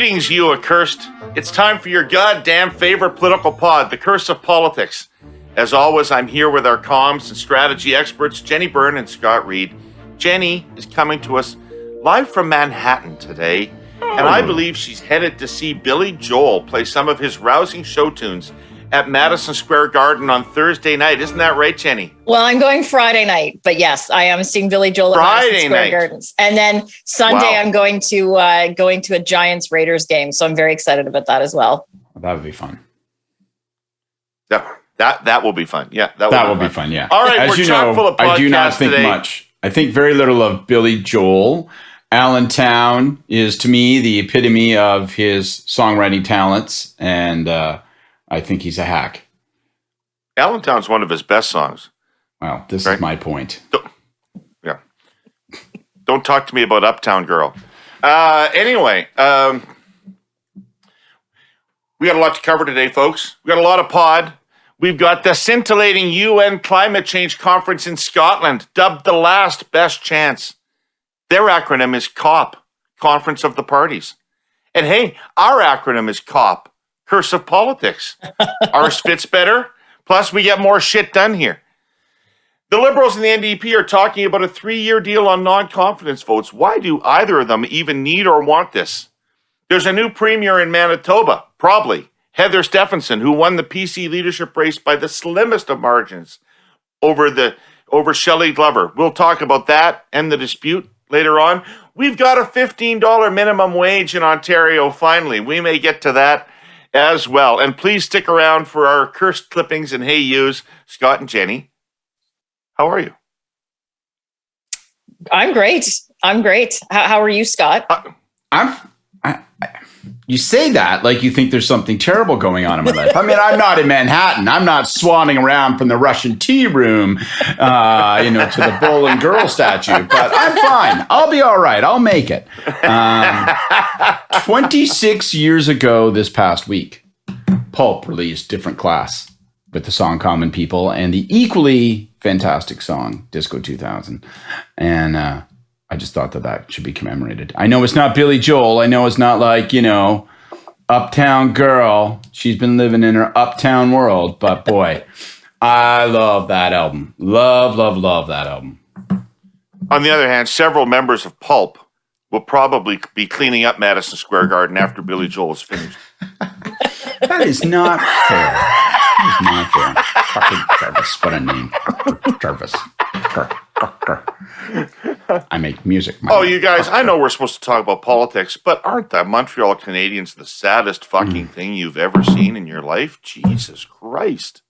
Greetings, you accursed. It's time for your goddamn favorite political pod, The Curse of Politics. As always, I'm here with our comms and strategy experts, Jenni Byrne and Scott Reid. Jenni is coming to us live from Manhattan today, and I believe she's headed to see Billy Joel play some of his rousing show tunes at Madison Square Garden on Thursday night. Isn't that right, Jenni? Well, I'm going Friday night, but yes, I am seeing Billy Joel at Madison Square Gardens. And then Sunday, I'm going to a Giants Raiders game, so I'm very excited about that as well. That would be fun. That will be fun. Yeah, that will be fun. Yeah. All right, as you know, I do not think today. much. I think very little of Billy Joel. Allentown is, to me, the epitome of his songwriting talents, and I think he's a hack. Allentown's one of his best songs. Well, this is my point. Don't talk to me about Uptown Girl. Anyway, we got a lot to cover today, folks. We got a lot of pod. We've got the scintillating UN Climate Change Conference in Scotland, dubbed the last best chance. Their acronym is COP, Conference of the Parties. And hey, our acronym is COP, Curse of Politics. Ours fits better. Plus, we get more shit done here. The Liberals and the NDP are talking about a 3-year deal on non-confidence votes. Why do either of them even need or want this? There's a new premier in Manitoba, probably, Heather Stephenson, who won the PC leadership race by the slimmest of margins over Shelley Glover. We'll talk about that and the dispute later on. We've got a $15 minimum wage in Ontario, finally. We may get to that as well. And please stick around for our cursed clippings and hey yous, Scott and Jenni. How are you? I'm great. How are you, Scott? You say that like you think there's something terrible going on in my life. I mean, I'm not in Manhattan. I'm not swanning around from the Russian tea room, to the bull and girl statue. But I'm fine. I'll be all right. I'll make it. 26 years ago this past week, Pulp released Different Class with the song Common People and the equally fantastic song Disco 2000. And I just thought that should be commemorated. I know it's not Billy Joel. I know it's not like, Uptown Girl. She's been living in her uptown world. But boy, I love that album. Love that album. On the other hand, several members of Pulp will probably be cleaning up Madison Square Garden after Billy Joel is finished. That is not fair. That is not fair. Fucking Jarvis. What a name. Jarvis. I make music. You guys, I know we're supposed to talk about politics, but aren't the Montreal Canadiens the saddest fucking thing you've ever seen in your life? Jesus Christ.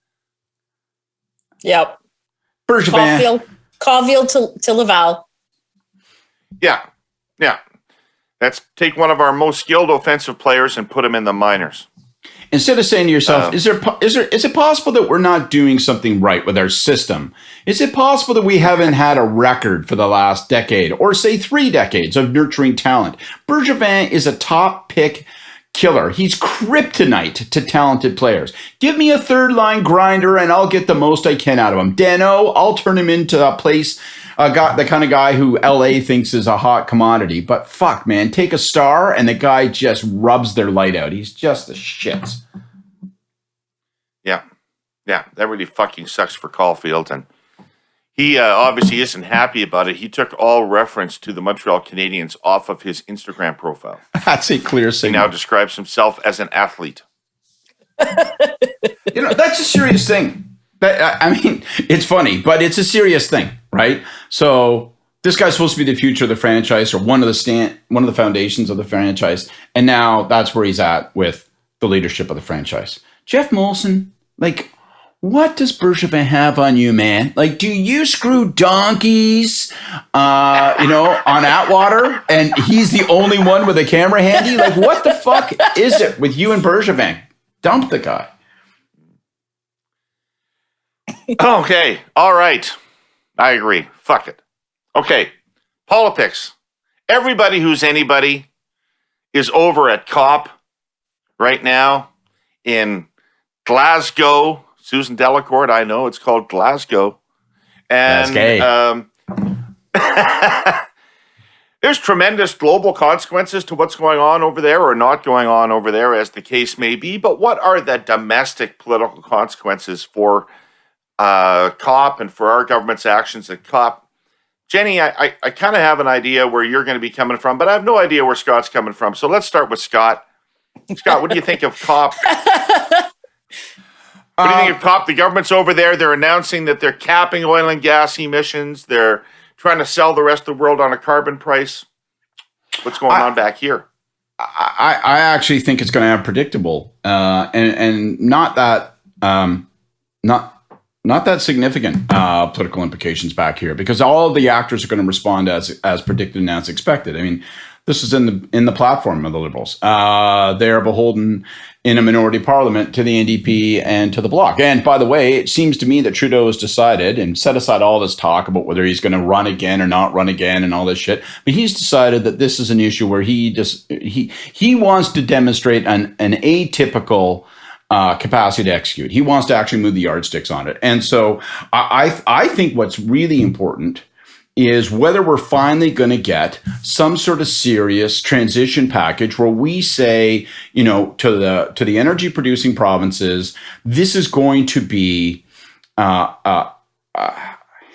Yep. Bergevin. Caulfield to Laval. Yeah. Let's take one of our most skilled offensive players and put him in the minors. Instead of saying to yourself, is it possible that we're not doing something right with our system? Is it possible that we haven't had a record for the last decade or say 3 decades of nurturing talent? Bergevin is a top pick killer. He's kryptonite to talented players. Give me a third line grinder and I'll get the most I can out of him. Dano, I'll turn him into a place, the kind of guy who LA thinks is a hot commodity. But fuck, man, take a star and the guy just rubs their light out. He's just the shits. Yeah, that really fucking sucks for Caulfield. And he obviously isn't happy about it. He took all reference to the Montreal Canadiens off of his Instagram profile. That's a clear signal. He now describes himself as an athlete. That's a serious thing. It's funny, but it's a serious thing, right? So this guy's supposed to be the future of the franchise or one of the foundations of the franchise. And now that's where he's at with the leadership of the franchise. Jeff Molson, what does Bergevin have on you, man? Do you screw donkeys, on Atwater, and he's the only one with a camera handy? What the fuck is it with you and Bergevin? Dump the guy. Okay, all right. I agree. Fuck it. Okay, politics. Everybody who's anybody is over at COP right now in Glasgow. Susan Delacourt, I know it's called Glasgow. And There's tremendous global consequences to what's going on over there or not going on over there, as the case may be. But what are the domestic political consequences for COP and for our government's actions at COP? Jenni, I kind of have an idea where you're going to be coming from, but I have no idea where Scott's coming from. So let's start with Scott. Scott, what do you think of COP? What do you think of COP? The government's over there. They're announcing that they're capping oil and gas emissions. They're trying to sell the rest of the world on a carbon price. What's going on back here? I actually think it's going to have predictable and not that not that significant political implications back here, because all of the actors are going to respond as predicted and as expected. I mean, this is in the platform of the Liberals. They are beholden in a minority parliament to the NDP and to the Bloc. And by the way, it seems to me that Trudeau has decided, and set aside all this talk about whether he's going to run again or not run again and all this shit, but he's decided that this is an issue where he wants to demonstrate an atypical capacity to execute. He wants to actually move the yardsticks on it. And so I think what's really important is whether we're finally going to get some sort of serious transition package where we say, to the energy producing provinces, this is going to be a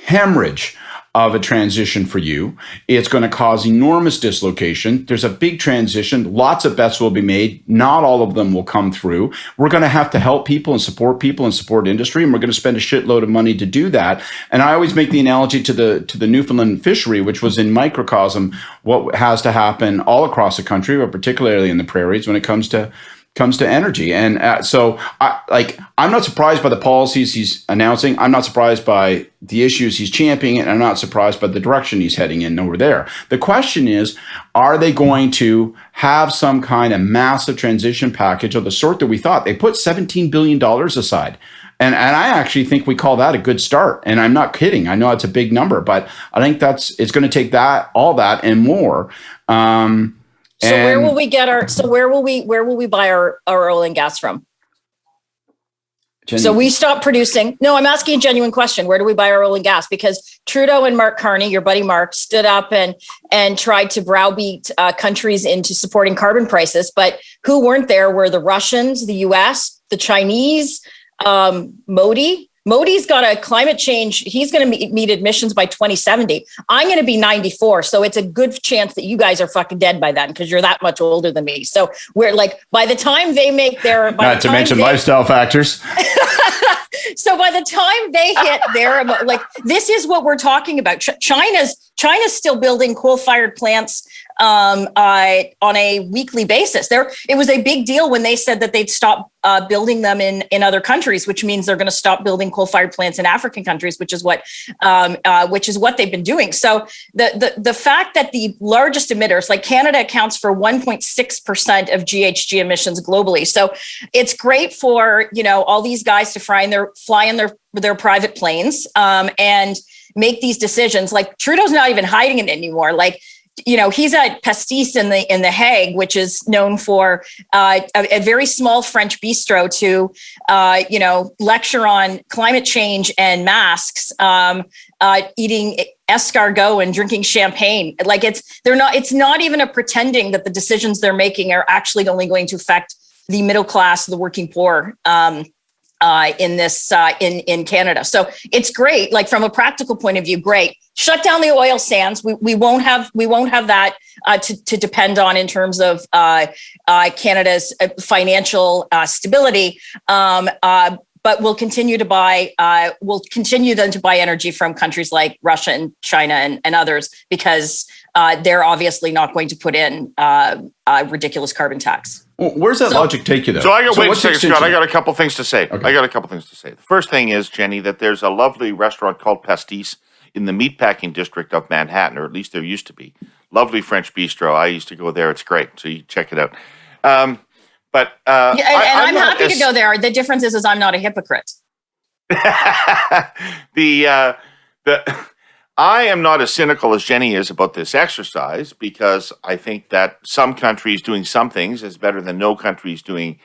hemorrhage of a transition for you. It's going to cause enormous dislocation. There's a big transition. Lots of bets will be made. Not all of them will come through. We're going to have to help people and support industry, and we're going to spend a shitload of money to do that. And I always make the analogy to the Newfoundland fishery, which was in microcosm what has to happen all across the country, but particularly in the prairies when it comes to energy. And so I'm not surprised by the policies he's announcing. I'm not surprised by the issues he's championing, and I'm not surprised by the direction he's heading in over there. The question is, are they going to have some kind of massive transition package of the sort that we thought? They put $17 billion aside. And I actually think we call that a good start. And I'm not kidding. I know it's a big number, but I think it's going to take all that and more. So where will we get where will we buy our oil and gas from? Jenni. So we stop producing. No, I'm asking a genuine question. Where do we buy our oil and gas? Because Trudeau and Mark Carney, your buddy Mark, stood up and tried to browbeat countries into supporting carbon prices. But who weren't there were the Russians, the US, the Chinese, Modi. Modi's got a climate change. He's going to meet emissions by 2070. I'm going to be 94. So it's a good chance that you guys are fucking dead by then, because you're that much older than me. So we're like, by the time they make their... Not to mention lifestyle factors. So by the time they hit their... this is what we're talking about. China's still building coal-fired plants on a weekly basis. It was a big deal when they said that they'd stop building them in other countries, which means they're going to stop building coal-fired plants in African countries, which is what they've been doing. So the fact that the largest emitters, like Canada, accounts for 1.6% of GHG emissions globally. So it's great for all these guys to fly in their private planes and make these decisions. Like Trudeau's not even hiding it anymore. Like, he's at Pastis in the Hague, which is known for a very small French bistro to, lecture on climate change and masks, eating escargot and drinking champagne. Like it's not even a pretending that the decisions they're making are actually only going to affect the middle class, the working poor. In Canada. So it's great. Like from a practical point of view, great. Shut down the oil sands. We won't have that to depend on in terms of Canada's financial stability. But we'll continue to buy. We'll continue then to buy energy from countries like Russia and China and others, because they're obviously not going to put in a ridiculous carbon tax. Well, where's that logic take you, though? So wait a second, Scott. I got a couple things to say. Okay. The first thing is, Jenni, that there's a lovely restaurant called Pastis in the meatpacking district of Manhattan, or at least there used to be. Lovely French bistro. I used to go there. It's great. So you check it out. I'm happy to go there. The difference is I'm not a hypocrite. I am not as cynical as Jenni is about this exercise, because I think that some countries doing some things is better than no countries doing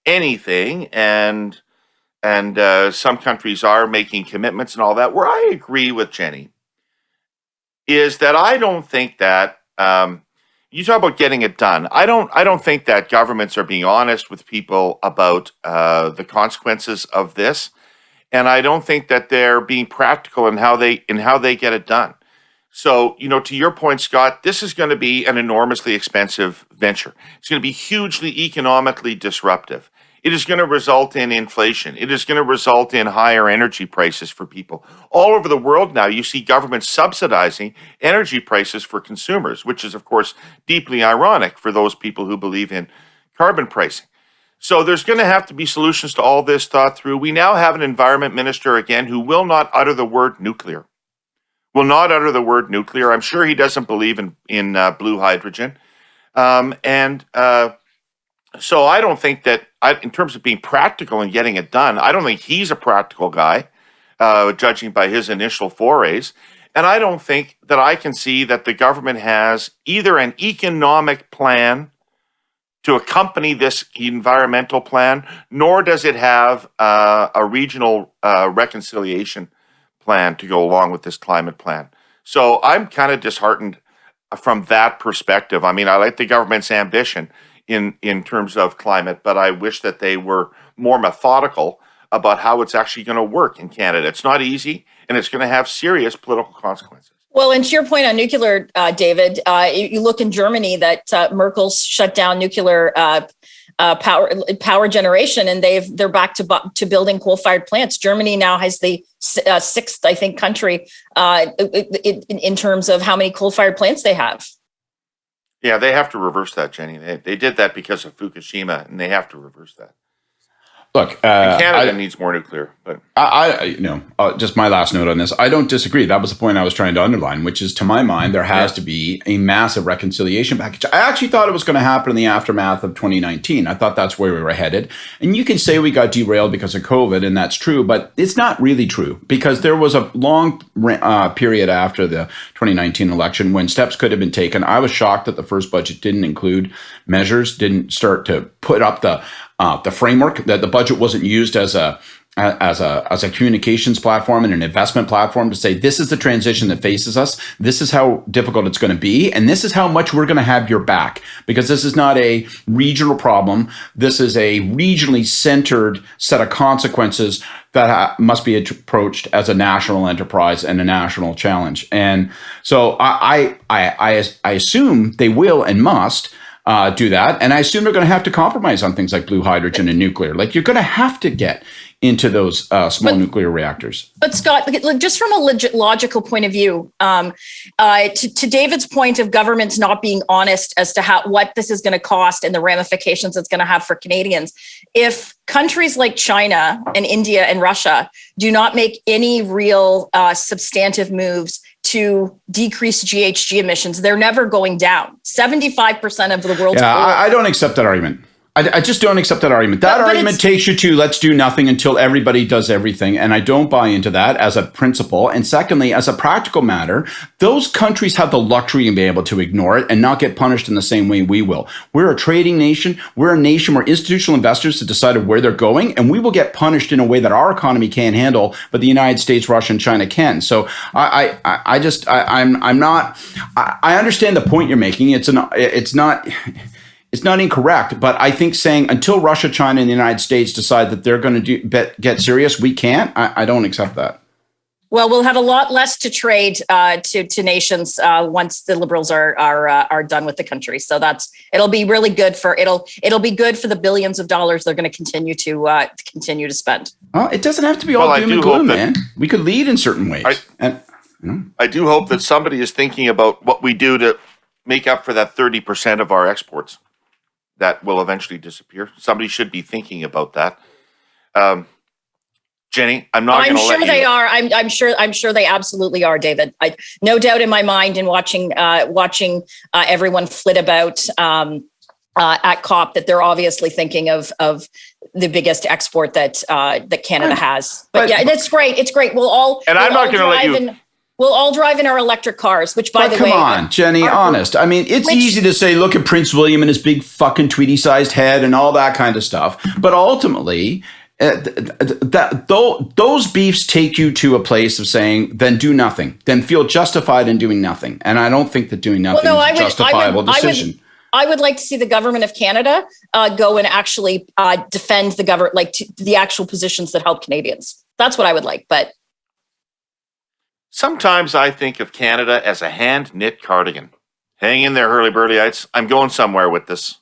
anything, and some countries are making commitments and all that. Where I agree with Jenni is that I don't think that You talk about getting it done. I don't think that governments are being honest with people about the consequences of this, and I don't think that they're being practical in how they get it done. So, to your point, Scott, this is going to be an enormously expensive venture. It's going to be hugely economically disruptive. It is going to result in inflation. It is going to result in higher energy prices for people. All over the world now, you see governments subsidizing energy prices for consumers, which is, of course, deeply ironic for those people who believe in carbon pricing. So there's going to have to be solutions to all this thought through. We now have an environment minister, again, who will not utter the word nuclear. Will not utter the word nuclear. I'm sure he doesn't believe in blue hydrogen. So I don't think that, in terms of being practical and getting it done, I don't think he's a practical guy, judging by his initial forays. And I don't think that I can see that the government has either an economic plan to accompany this environmental plan, nor does it have a regional reconciliation plan to go along with this climate plan. So I'm kind of disheartened from that perspective. I mean, I like the government's ambition in terms of climate, but I wish that they were more methodical about how it's actually going to work in Canada. It's not easy, and it's going to have serious political consequences. Well, and to your point on nuclear, David, you look in Germany that Merkel's shut down nuclear power generation, and they're back to building coal-fired plants. Germany now has the sixth, I think, country in terms of how many coal-fired plants they have. Yeah, they have to reverse that, Jenny. They did that because of Fukushima, and they have to reverse that. Look, Canada needs more nuclear, but just my last note on this. I don't disagree. That was the point I was trying to underline, which is, to my mind, there has to be a massive reconciliation package. I actually thought it was going to happen in the aftermath of 2019. I thought that's where we were headed. And you can say we got derailed because of COVID, and that's true, but it's not really true, because there was a long period after the 2019 election when steps could have been taken. I was shocked that the first budget didn't include measures, didn't start to put up the framework, that the budget wasn't used as a communications platform and an investment platform to say, this is the transition that faces us. This is how difficult it's going to be. And this is how much we're going to have your back, because this is not a regional problem. This is a regionally centered set of consequences that must be approached as a national enterprise and a national challenge. And so I assume they will and must do that. And I assume they're going to have to compromise on things like blue hydrogen and nuclear. Like, you're going to have to get into those small nuclear reactors. But Scott, just from a logical point of view, to David's point of governments not being honest as to what this is going to cost and the ramifications it's going to have for Canadians, if countries like China and India and Russia do not make any real substantive moves to decrease GHG emissions, they're never going down. 75% of the world's I don't accept that argument. I just don't accept that argument. That argument takes you to let's do nothing until everybody does everything. And I don't buy into that as a principle. And secondly, as a practical matter, those countries have the luxury of being able to ignore it and not get punished in the same way we will. We're a trading nation. We're a nation where institutional investors have decided where they're going, and we will get punished in a way that our economy can't handle, but the United States, Russia, and China can. So I understand the point you're making. It's not incorrect, but I think saying until Russia, China, and the United States decide that they're going to get serious, we can't. I don't accept that. Well, we'll have a lot less to trade to nations once the Liberals are done with the country. So it'll be really good it'll be good for the billions of dollars they're going to continue to spend. Well, it doesn't have to be all doom and gloom, man. We could lead in certain ways. I do hope that somebody is thinking about what we do to make up for that 30% of our exports that will eventually disappear. Somebody should be thinking about that. Jenny, I'm not going to let you. I'm sure they are. I'm sure they absolutely are, David. No doubt in my mind in watching everyone flit about at COP that they're obviously thinking of the biggest export that Canada has. But yeah, it's great. It's great. We'll all drive in our electric cars, which, by the way... Come on, Jenny, honest. I mean, it's easy to say, look at Prince William and his big fucking Tweety-sized head and all that kind of stuff. But ultimately, Those beefs take you to a place of saying, then do nothing, then feel justified in doing nothing. And I don't think that doing nothing is a justifiable decision. I would like to see the government of Canada go and actually defend the government, like the actual positions that help Canadians. That's what I would like. But sometimes I think of Canada as a hand-knit cardigan. Hang in there, hurly-burlyites. I'm going somewhere with this.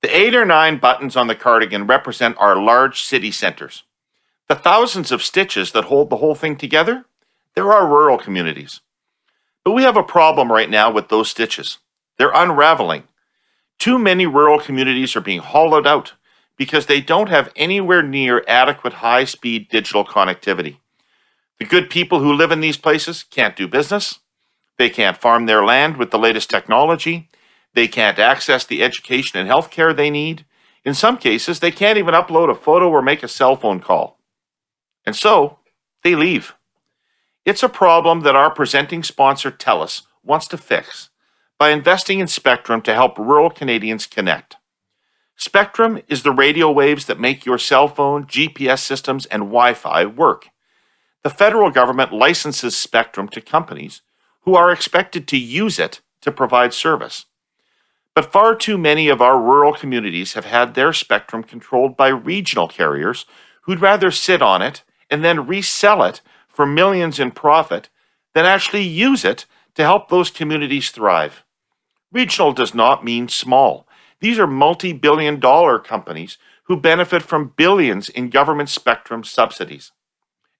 The 8 or 9 buttons on the cardigan represent our large city centers. The thousands of stitches that hold the whole thing together, they're our rural communities. But we have a problem right now with those stitches. They're unraveling. Too many rural communities are being hollowed out because they don't have anywhere near adequate high-speed digital connectivity. The good people who live in these places can't do business. They can't farm their land with the latest technology. They can't access the education and healthcare they need. In some cases, they can't even upload a photo or make a cell phone call. And so, they leave. It's a problem that our presenting sponsor, TELUS, wants to fix by investing in spectrum to help rural Canadians connect. Spectrum is the radio waves that make your cell phone, GPS systems, and Wi-Fi work. The federal government licenses spectrum to companies who are expected to use it to provide service. But far too many of our rural communities have had their spectrum controlled by regional carriers who'd rather sit on it and then resell it for millions in profit than actually use it to help those communities thrive. Regional does not mean small. These are multi-billion-dollar companies who benefit from billions in government spectrum subsidies.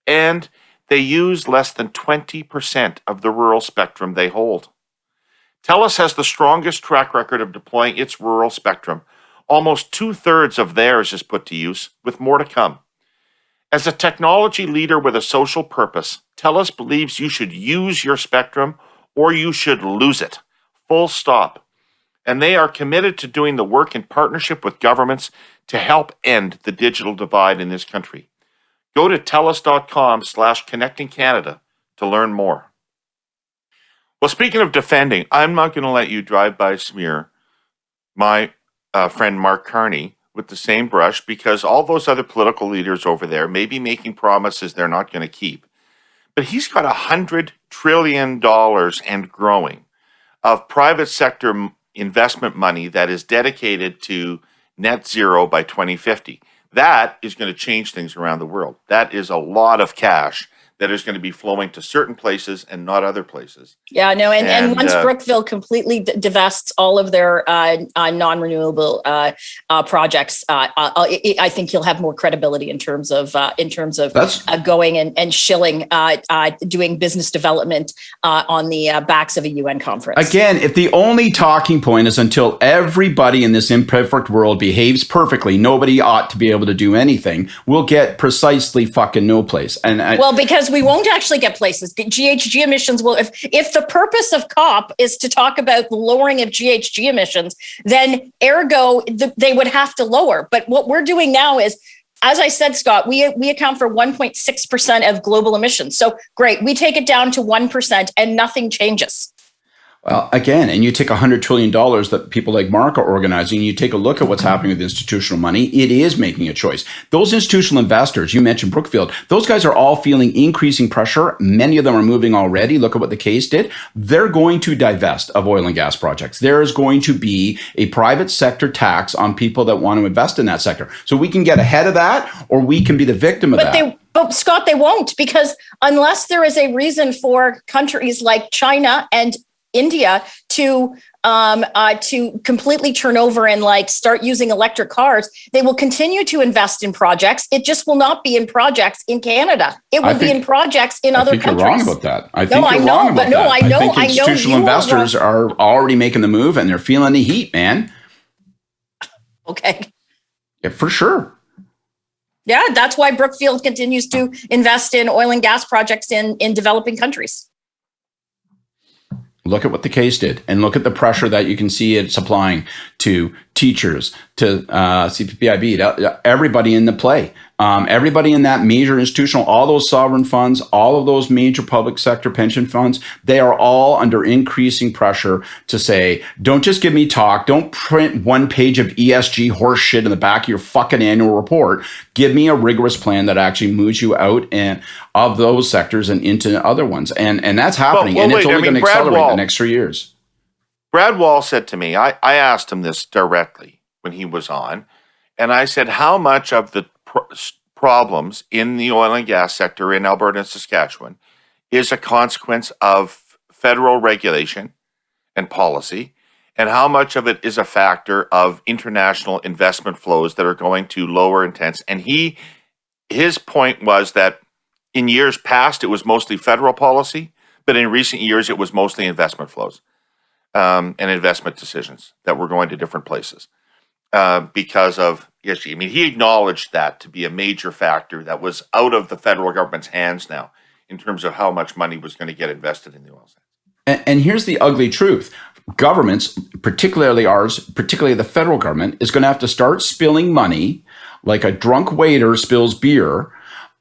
And they use less than 20% of the rural spectrum they hold. TELUS has the strongest track record of deploying its rural spectrum. Almost 2/3 of theirs is put to use, with more to come. As a technology leader with a social purpose, TELUS believes you should use your spectrum or you should lose it. Full stop. And they are committed to doing the work in partnership with governments to help end the digital divide in this country. Go to telus.com/connectingcanada to learn more. Well, speaking of defending, I'm not going to let you drive by smear my friend Mark Carney with the same brush, because all those other political leaders over there may be making promises they're not going to keep. But he's got $100 trillion and growing of private sector investment money that is dedicated to net zero by 2050. That is going to change things around the world. That is a lot of cash that is going to be flowing to certain places and not other places. Yeah, no, and once Brookville completely divests all of their non-renewable projects, I think he'll have more credibility in terms of going and shilling, doing business development on the backs of a UN conference. Again, if the only talking point is until everybody in this imperfect world behaves perfectly, nobody ought to be able to do anything, we'll get precisely fucking no place. Because we won't actually get places. GHG emissions will, if the purpose of COP is to talk about the lowering of GHG emissions, then ergo they would have to lower. But what we're doing now is, as I said, Scott, we account for 1.6% of global emissions. So great, we take it down to 1% and nothing changes. Well, again, and you take $100 trillion that people like Mark are organizing, you take a look at what's happening with institutional money, it is making a choice. Those institutional investors, you mentioned Brookfield, those guys are all feeling increasing pressure. Many of them are moving already. Look at what the case did. They're going to divest of oil and gas projects. There is going to be a private sector tax on people that want to invest in that sector. So we can get ahead of that, or we can be the victim of that. But Scott, they won't, because unless there is a reason for countries like China and India to completely turn over and start using electric cars, they will continue to invest in projects. It just will not be in projects in Canada. It will be in projects in other countries. You're wrong about that. I think institutional investors are already making the move and they're feeling the heat, man. Okay. Yeah, for sure. Yeah, that's why Brookfield continues to invest in oil and gas projects in developing countries. Look at what the case did, and look at the pressure that you can see it's applying to teachers, to CPPIB, to everybody in the play. Everybody in that major institutional, all those sovereign funds, all of those major public sector pension funds, they are all under increasing pressure to say, don't just give me talk. Don't print one page of ESG horse shit in the back of your fucking annual report. Give me a rigorous plan that actually moves you out and of those sectors and into other ones. And that's happening. And it's only going to accelerate in the next 3 years. Brad Wall said to me, I asked him this directly when he was on, and I said, how much of the problems in the oil and gas sector in Alberta and Saskatchewan is a consequence of federal regulation and policy, and how much of it is a factor of international investment flows that are going to lower intense. And his point was that in years past, it was mostly federal policy, but in recent years, it was mostly investment flows and investment decisions that were going to different places. Because of ESG. I mean, he acknowledged that to be a major factor that was out of the federal government's hands now in terms of how much money was going to get invested in the oil sands. And here's the ugly truth. Governments, particularly ours, particularly the federal government, is going to have to start spilling money like a drunk waiter spills beer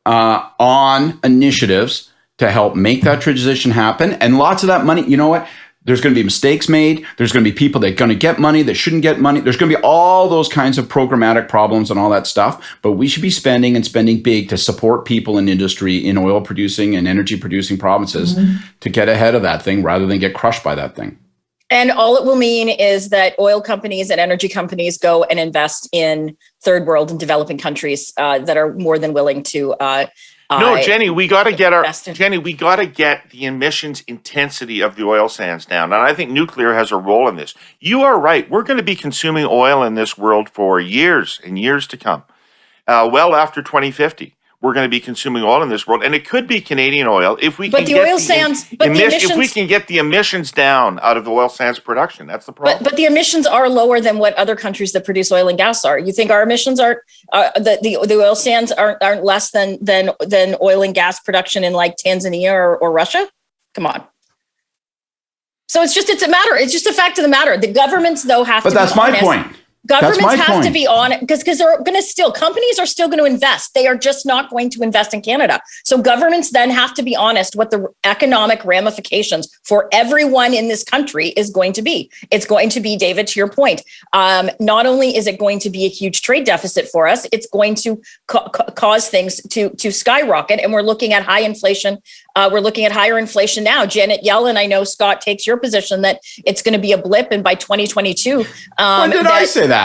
on initiatives to help make that transition happen. And lots of that money, you know what? There's going to be mistakes made. There's going to be people that are going to get money that shouldn't get money. There's going to be all those kinds of programmatic problems and all that stuff. But we should be spending big to support people in industry in oil producing and energy producing provinces to get ahead of that thing rather than get crushed by that thing. And all it will mean is that oil companies and energy companies go and invest in third world and developing countries that are more than willing to No, Jenny, we got to get the emissions intensity of the oil sands down. And I think nuclear has a role in this. You are right. We're going to be consuming oil in this world for years and years to come. Well after 2050, we're going to be consuming oil in this world. And it could be Canadian oil if we can if we can get the emissions down out of the oil sands production. That's the problem. But the emissions are lower than what other countries that produce oil and gas are. You think our emissions are the oil sands aren't less than oil and gas production in like Tanzania or Russia? Come on. So it's just a fact of the matter. The governments though have to be honest. But that's my point. Governments have to be on it because they're going to companies are still going to invest. They are just not going to invest in Canada. So governments then have to be honest what the economic ramifications for everyone in this country is going to be. It's going to be, David, to your point, not only is it going to be a huge trade deficit for us, it's going to cause things to skyrocket. And we're looking at high inflation. We're looking at higher inflation now. Janet Yellen, I know, Scott, takes your position that it's going to be a blip, and by 2022, when did I say that?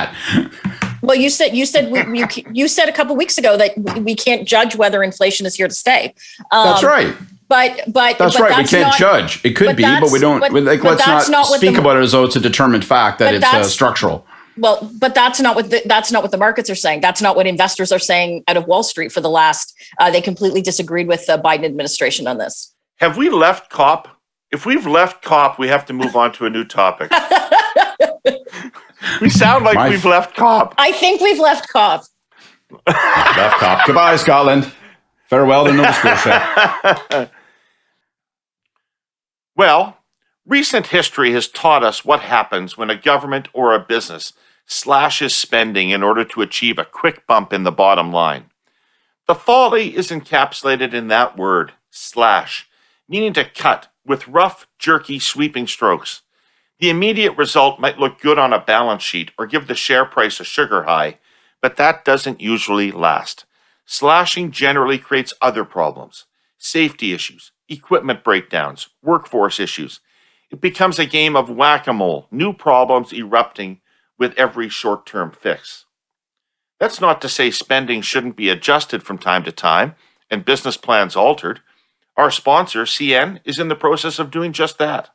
Well, you said a couple of weeks ago that we can't judge whether inflation is here to stay. That's right. But that's right. We can't judge. It could be, but we don't. Let's not speak about it as though it's a determined fact that it's structural. Well, but that's not what the markets are saying. That's not what investors are saying out of Wall Street for the last. They completely disagreed with the Biden administration on this. Have we left COP? If we've left COP, we have to move on to a new topic. We sound like we've left COP. I think we've left COP. Left COP. Goodbye, Scotland. Farewell to Nova Scotia. Well, recent history has taught us what happens when a government or a business slashes spending in order to achieve a quick bump in the bottom line. The folly is encapsulated in that word, slash, meaning to cut with rough, jerky, sweeping strokes. The immediate result might look good on a balance sheet or give the share price a sugar high, but that doesn't usually last. Slashing generally creates other problems, safety issues, equipment breakdowns, workforce issues. It becomes a game of whack-a-mole, new problems erupting with every short-term fix. That's not to say spending shouldn't be adjusted from time to time and business plans altered. Our sponsor, CN, is in the process of doing just that.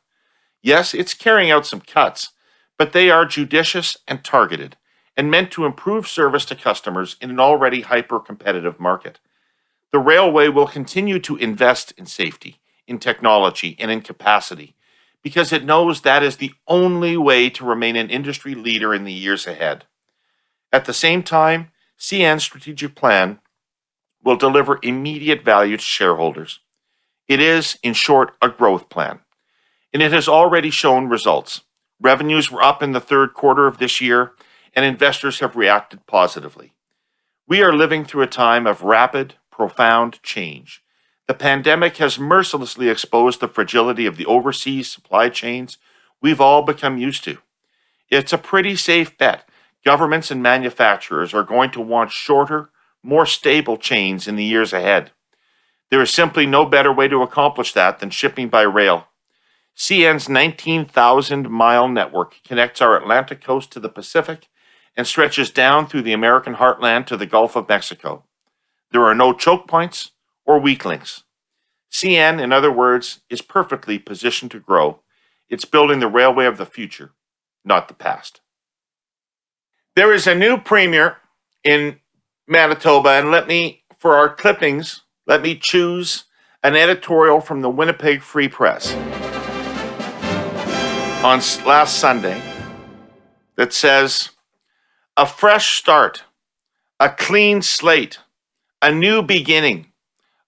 Yes, it's carrying out some cuts, but they are judicious and targeted and meant to improve service to customers in an already hyper-competitive market. The railway will continue to invest in safety, in technology, and in capacity because it knows that is the only way to remain an industry leader in the years ahead. At the same time, CN's strategic plan will deliver immediate value to shareholders. It is, in short, a growth plan. And it has already shown results. Revenues were up in the third quarter of this year, and investors have reacted positively. We are living through a time of rapid, profound change. The pandemic has mercilessly exposed the fragility of the overseas supply chains we've all become used to. It's a pretty safe bet governments and manufacturers are going to want shorter, more stable chains in the years ahead. There is simply no better way to accomplish that than shipping by rail. CN's 19,000-mile network connects our Atlantic coast to the Pacific and stretches down through the American heartland to the Gulf of Mexico. There are no choke points or weak links. CN, in other words, is perfectly positioned to grow. It's building the railway of the future, not the past. There is a new premier in Manitoba, and for our clippings, let me choose an editorial from the Winnipeg Free Press on last Sunday that says, "A fresh start, a clean slate, a new beginning,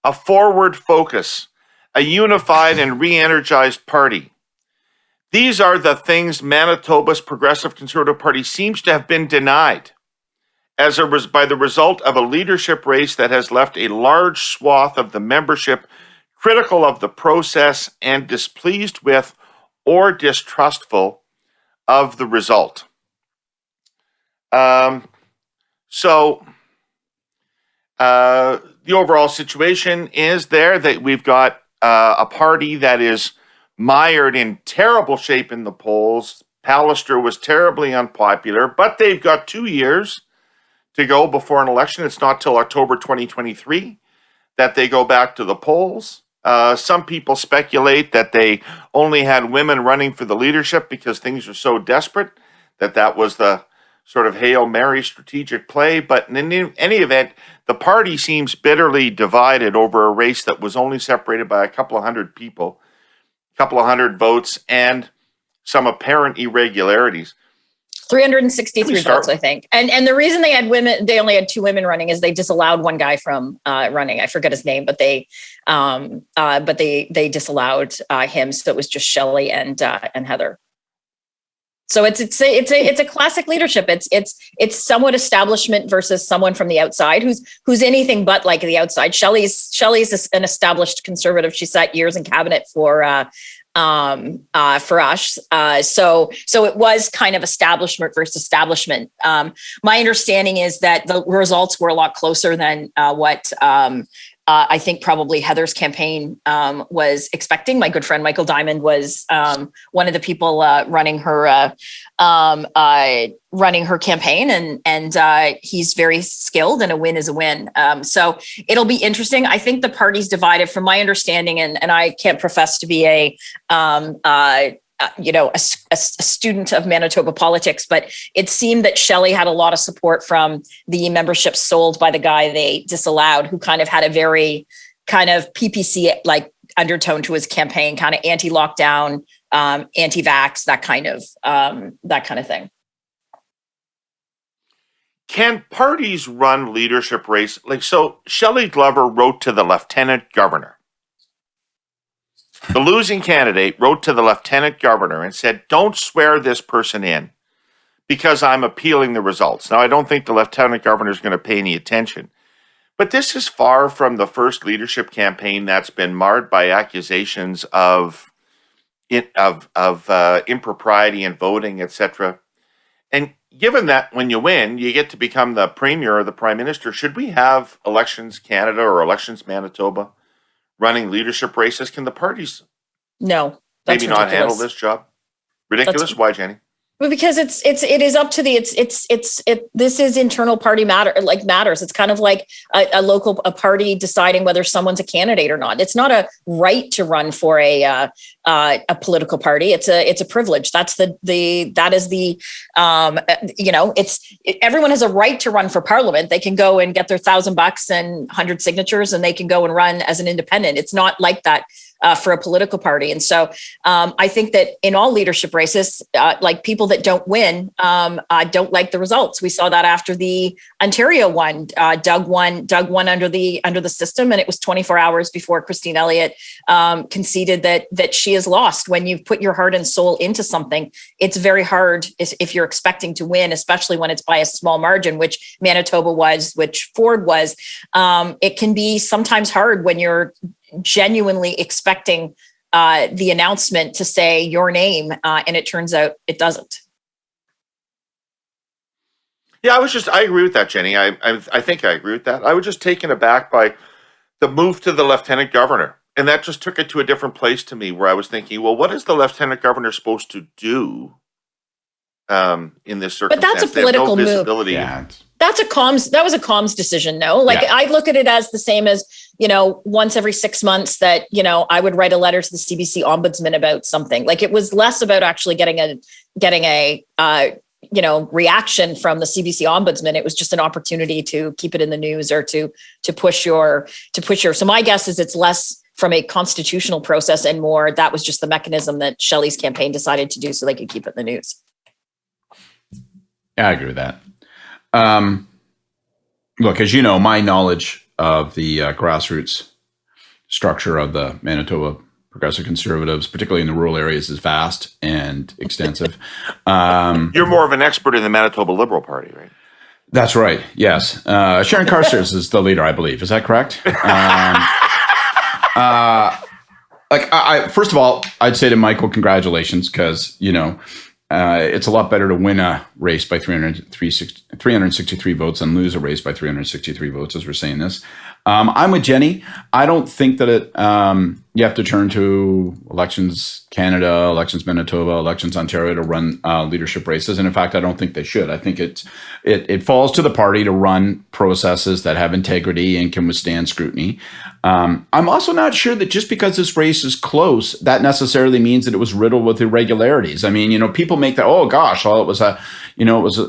a forward focus, a unified and re-energized party. These are the things Manitoba's Progressive Conservative Party seems to have been denied by the result of a leadership race that has left a large swath of the membership critical of the process and displeased with or distrustful of the result." The overall situation is there that we've got a party that is mired in terrible shape in the polls. Pallister was terribly unpopular, but they've got 2 years to go before an election. It's not till October 2023 that they go back to the polls. Some people speculate that they only had women running for the leadership because things are so desperate that was the sort of Hail Mary strategic play. But in any event, the party seems bitterly divided over a race that was only separated by a couple of hundred people, a couple of hundred votes, and some apparent irregularities. 363 votes, I think. And the reason they only had 2 women running is they disallowed one guy from running. I forget his name, but they disallowed him. So it was just Shelley and Heather. So it's a classic leadership. It's somewhat establishment versus someone from the outside who's anything but like the outside. Shelley's an established conservative. She sat years in cabinet for us. So it was kind of establishment versus establishment. My understanding is that the results were a lot closer than what I think probably Heather's campaign was expecting. My good friend Michael Diamond was one of the people running her campaign, and he's very skilled, and a win is a win. So it'll be interesting. I think the party's divided, from my understanding, and I can't profess to be a student of Manitoba politics, but it seemed that Shelley had a lot of support from the membership sold by the guy they disallowed, who kind of had a very kind of PPC like undertone to his campaign, kind of anti-lockdown, anti-vax, that kind of thing. Can parties run leadership race? So Shelley Glover wrote to the lieutenant governor. The losing candidate wrote to the lieutenant governor and said, "Don't swear this person in because I'm appealing the results." Now, I don't think the lieutenant governor is going to pay any attention, but this is far from the first leadership campaign that's been marred by accusations of impropriety in voting, etc. And given that when you win, you get to become the premier or the prime minister, should we have Elections Canada or Elections Manitoba running leadership races? Can the parties maybe not handle this job? Ridiculous? Why, Jenny? Because it is up to this is internal party matters. It's kind of like a party deciding whether someone's a candidate or not. It's not a right to run for a political party. It's a privilege. Everyone has a right to run for parliament. They can go and get their $1,000 and 100 signatures, and they can go and run as an independent. It's not like that for a political party. And so I think that in all leadership races, like people that don't win don't like the results. We saw that after the Ontario one. Doug won under the system, and it was 24 hours before Christine Elliott conceded that she has lost. When you've put your heart and soul into something, it's very hard if you're expecting to win, especially when it's by a small margin, which Manitoba was, which Ford was. It can be sometimes hard when you're genuinely expecting the announcement to say your name, and it turns out it doesn't. Yeah, I agree with that, Jenny. I think I agree with that. I was just taken aback by the move to the lieutenant governor. And that just took it to a different place to me, where I was thinking, well, what is the lieutenant governor supposed to do in this circumstance? But that's a political move. Yeah. That was a comms decision. No, I look at it as the same as, once every 6 months that, I would write a letter to the CBC ombudsman about something. Like, it was less about actually getting a reaction from the CBC ombudsman. It was just an opportunity to keep it in the news or to push your. So my guess is it's less from a constitutional process and more that was just the mechanism that Shelley's campaign decided to do so they could keep it in the news. Yeah, I agree with that. Look, as you know, my knowledge of the grassroots structure of the Manitoba Progressive Conservatives, particularly in the rural areas, is vast and extensive. You're more of an expert in the Manitoba Liberal Party, right? That's right. Yes. Sharon Carstairs is the leader, I believe. Is that correct? First of all, I'd say to Michael, congratulations, because, it's a lot better to win a race by 363 votes than lose a race by 363 votes, as we're saying this. I'm with Jenny. I don't think that you have to turn to Elections Canada, Elections Manitoba, Elections Ontario to run leadership races. And in fact, I don't think they should. I think it falls to the party to run processes that have integrity and can withstand scrutiny. I'm also not sure that just because this race is close, that necessarily means that it was riddled with irregularities. I mean, people make that, oh gosh, well, it was a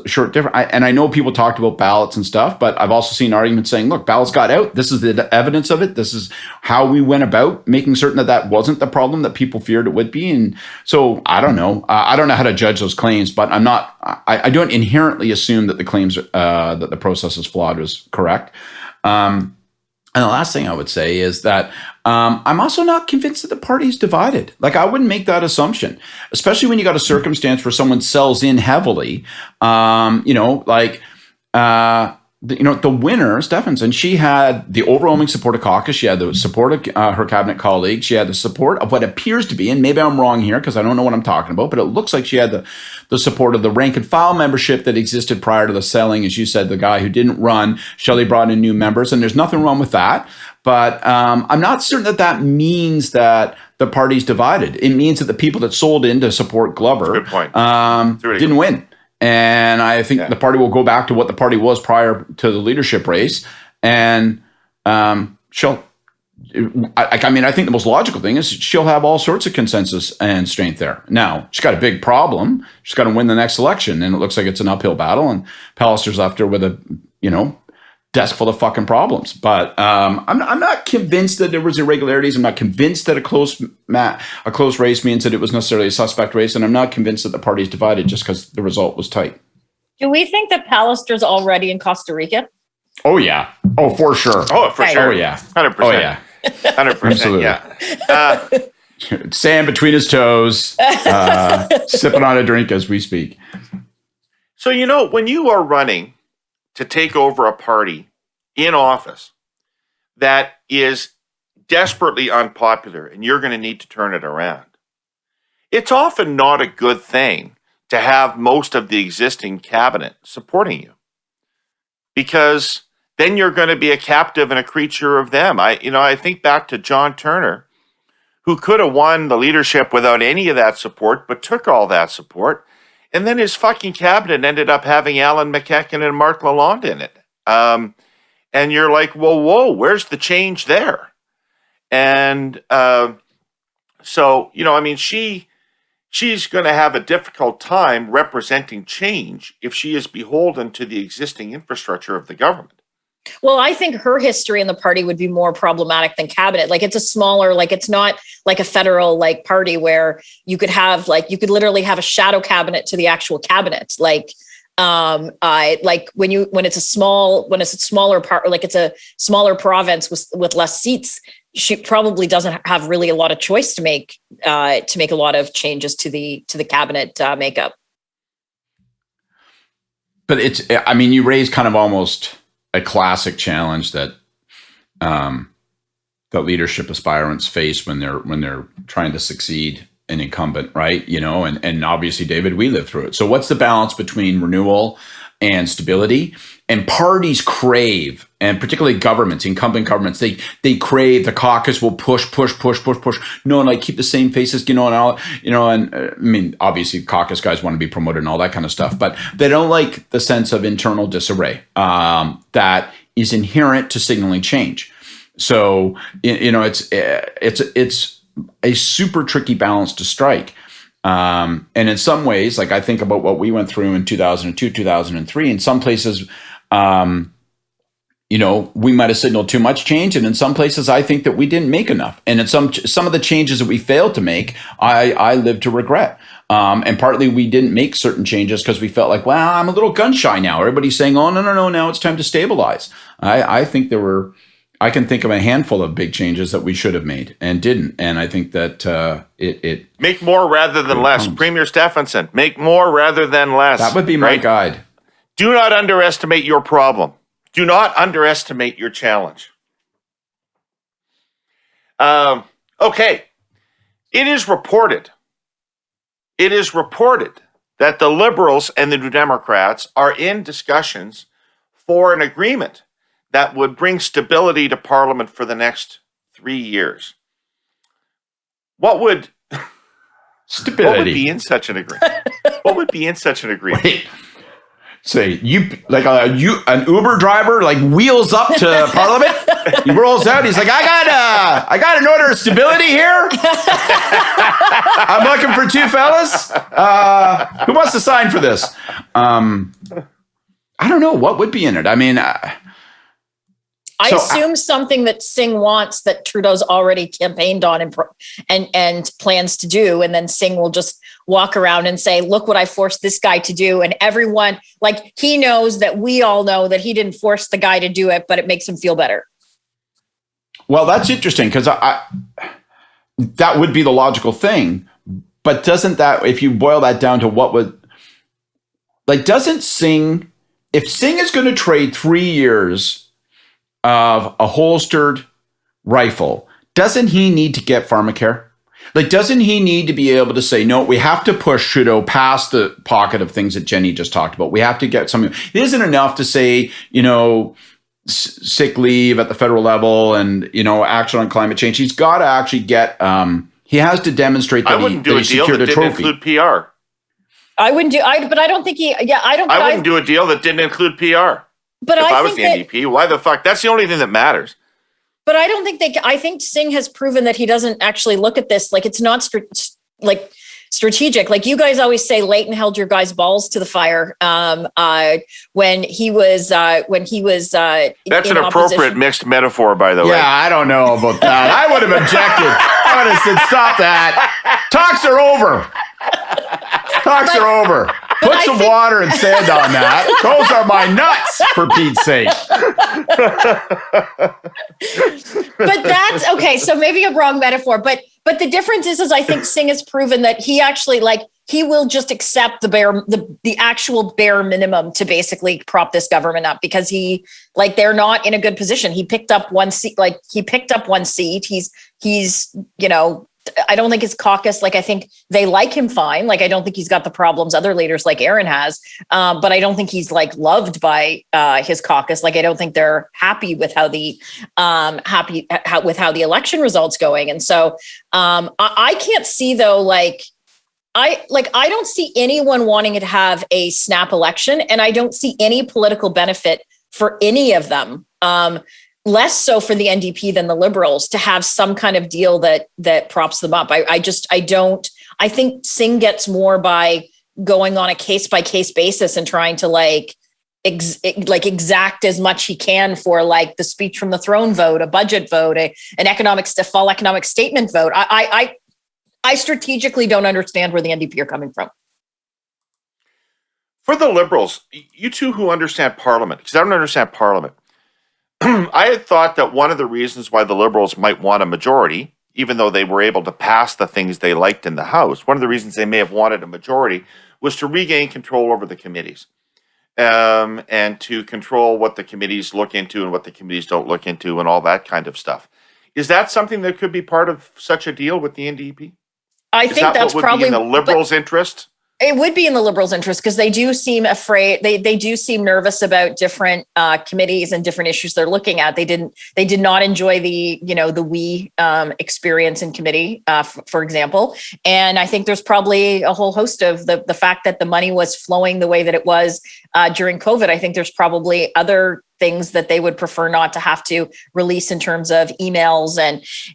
short difference. And I know people talked about ballots and stuff, but I've also seen arguments saying, look, ballots got out. This is the evidence of it. This is how we went about making certain that wasn't the problem that people feared it would be. And so I don't know. I don't know how to judge those claims, but I don't inherently assume that the claims that the process is flawed was correct. And the last thing I would say is that I'm also not convinced that the party's divided. Like, I wouldn't make that assumption, especially when you got a circumstance where someone sells in heavily. The winner, Stephenson, she had the overwhelming support of Caucus. She had the support of her cabinet colleagues. She had the support of what appears to be, and maybe I'm wrong here because I don't know what I'm talking about, but it looks like she had the support of the rank and file membership that existed prior to the selling. As you said, the guy who didn't run, Shelley brought in new members, and there's nothing wrong with that. But I'm not certain that means that the party's divided. It means that the people that sold in to support Glover didn't win. And I think the party will go back to what the party was prior to the leadership race. And I think the most logical thing is she'll have all sorts of consensus and strength there. Now, she's got a big problem. She's got to win the next election. And it looks like it's an uphill battle. And Pallister's left her with a, desk full of fucking problems. But I'm not convinced that there was irregularities. I'm not convinced that a close race means that it was necessarily a suspect race. And I'm not convinced that the party's divided just because the result was tight. Do we think that Pallister's already in Costa Rica? Oh, yeah. Oh, for sure. Oh, for sure. Oh, yeah. 100%. Oh, yeah. 100%. Absolutely. Yeah. Sand between his toes, sipping on a drink as we speak. So, when you are running to take over a party in office that is desperately unpopular and you're going to need to turn it around, it's often not a good thing to have most of the existing cabinet supporting you, because then you're going to be a captive and a creature of them. I think back to John Turner, who could have won the leadership without any of that support, but took all that support. And then his fucking cabinet ended up having Alan McEachran and Mark Lalonde in it. And you're like, whoa, where's the change there? And she's going to have a difficult time representing change if she is beholden to the existing infrastructure of the government. Well, I think her history in the party would be more problematic than cabinet. Like it's a smaller, like it's not like a federal like party where you could have like you could literally have a shadow cabinet to the actual cabinet. Like like when it's a smaller part, like it's a smaller province with less seats, she probably doesn't have really a lot of choice to make a lot of changes to the cabinet makeup. But I mean, you raise kind of almost a classic challenge that that leadership aspirants face when they're trying to succeed an incumbent, right? You know, and obviously, David, we lived through it. So what's the balance between renewal and stability? And parties crave, and particularly governments, incumbent governments, they crave. The caucus will push. No, and like keep the same faces, you know, and all, you know, and I mean, obviously, caucus guys want to be promoted and all that kind of stuff, but they don't like the sense of internal disarray that is inherent to signaling change. So, you know, it's a super tricky balance to strike. And in some ways, like I think about what we went through in 2002, 2003, in some places, you know, we might have signaled too much change. And in some places, I think that we didn't make enough. And in some of the changes that we failed to make, I live to regret. And partly we didn't make certain changes because we felt like, well, I'm a little gun shy now. Everybody's saying, oh, no, now it's time to stabilize. I think I can think of a handful of big changes that we should have made and didn't. And I think that it make more rather than less. Premier Stephenson, make more rather than less. That would be my guide. Do not underestimate your problem. Do not underestimate your challenge. Okay. It is reported that the Liberals and the New Democrats are in discussions for an agreement that would bring stability to Parliament for the next 3 years. What would be in such an agreement? What would be in such an agreement? Wait. Say you like an Uber driver like wheels up to Parliament. He rolls out. He's like, I got an order of stability here. I'm looking for two fellas. Who wants to sign for this? I don't know what would be in it. I mean. I assume something that Singh wants that Trudeau's already campaigned on and plans to do. And then Singh will just walk around and say, look what I forced this guy to do. And everyone, like he knows that we all know that he didn't force the guy to do it, but it makes him feel better. Well, that's interesting because that would be the logical thing. But doesn't that, if you boil that down to what would, like, doesn't Singh, if Singh is going to trade 3 years of a holstered rifle, doesn't he need to get pharmacare? Like, doesn't he need to be able to say, no, we have to push Trudeau past the pocket of things that Jenni just talked about. We have to get something. It isn't enough to say, you know, sick leave at the federal level and, you know, action on climate change. He's got to actually get, he has to demonstrate that he secured a trophy. I wouldn't do a deal that didn't include PR. I wouldn't do, but I don't think I wouldn't do a deal that didn't include PR. But if I was the NDP, why the fuck? That's the only thing that matters. But I don't think I think Singh has proven that he doesn't actually look at this like it's not strategic. Like you guys always say, Leighton held your guys' balls to the fire when he was that's an appropriate mixed metaphor, by the way. Yeah, I don't know about that. I would have objected. I would have said, stop that. Talks are over. Put some water and sand on that. Those are my nuts, for Pete's sake. But that's okay. So maybe a wrong metaphor, but the difference is I think Singh has proven that he actually he will just accept the actual bare minimum to basically prop this government up because they're not in a good position. He picked up one seat. He's you know. I don't think his caucus, I think they like him fine. I don't think he's got the problems other leaders like Aaron has. But I don't think he's loved by his caucus. I don't think they're happy with how the election results going. And so I can't see though, I don't see anyone wanting to have a snap election, and I don't see any political benefit for any of them. Less so for the NDP than the Liberals to have some kind of deal that props them up. I think Singh gets more by going on a case by case basis and trying to exact as much he can for like the speech from the throne vote, a budget vote, an fall economic statement vote. I strategically don't understand where the NDP are coming from. For the Liberals, you two who understand Parliament, because I don't understand Parliament, I had thought that one of the reasons why the Liberals might want a majority, even though they were able to pass the things they liked in the House, one of the reasons they may have wanted a majority was to regain control over the committees. And to control what the committees look into and what the committees don't look into and all that kind of stuff. Is that something that could be part of such a deal with the NDP? I think that's probably in the Liberals' interest. It would be in the Liberals' interest because they do seem afraid. They do seem nervous about different committees and different issues they're looking at. They did not enjoy the we experience in committee, for example. And I think there's probably a whole host of the fact that the money was flowing the way that it was during COVID. I think there's probably other things that they would prefer not to have to release in terms of emails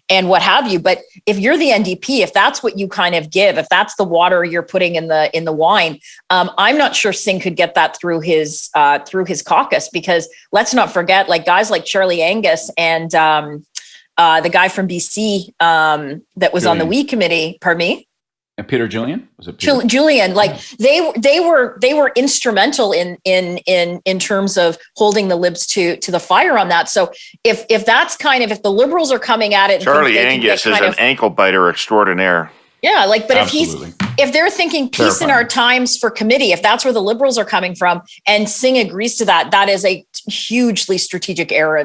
and what have you. But if you're the NDP, if that's what you kind of give, if that's the water you're putting in the wine, I'm not sure Singh could get that through his caucus, because let's not forget, like guys like Charlie Angus and the guy from BC that was on the We committee, pardon me. And Peter Julian? Was it Peter? Julian, like they were instrumental in terms of holding the Libs to the fire on that. So if that's kind of, if the Liberals are coming at it, Charlie Angus is an ankle biter extraordinaire. Yeah, like, but Absolutely. if they're thinking peace in our times for committee, if that's where the Liberals are coming from, and Singh agrees to that, that is a hugely strategic error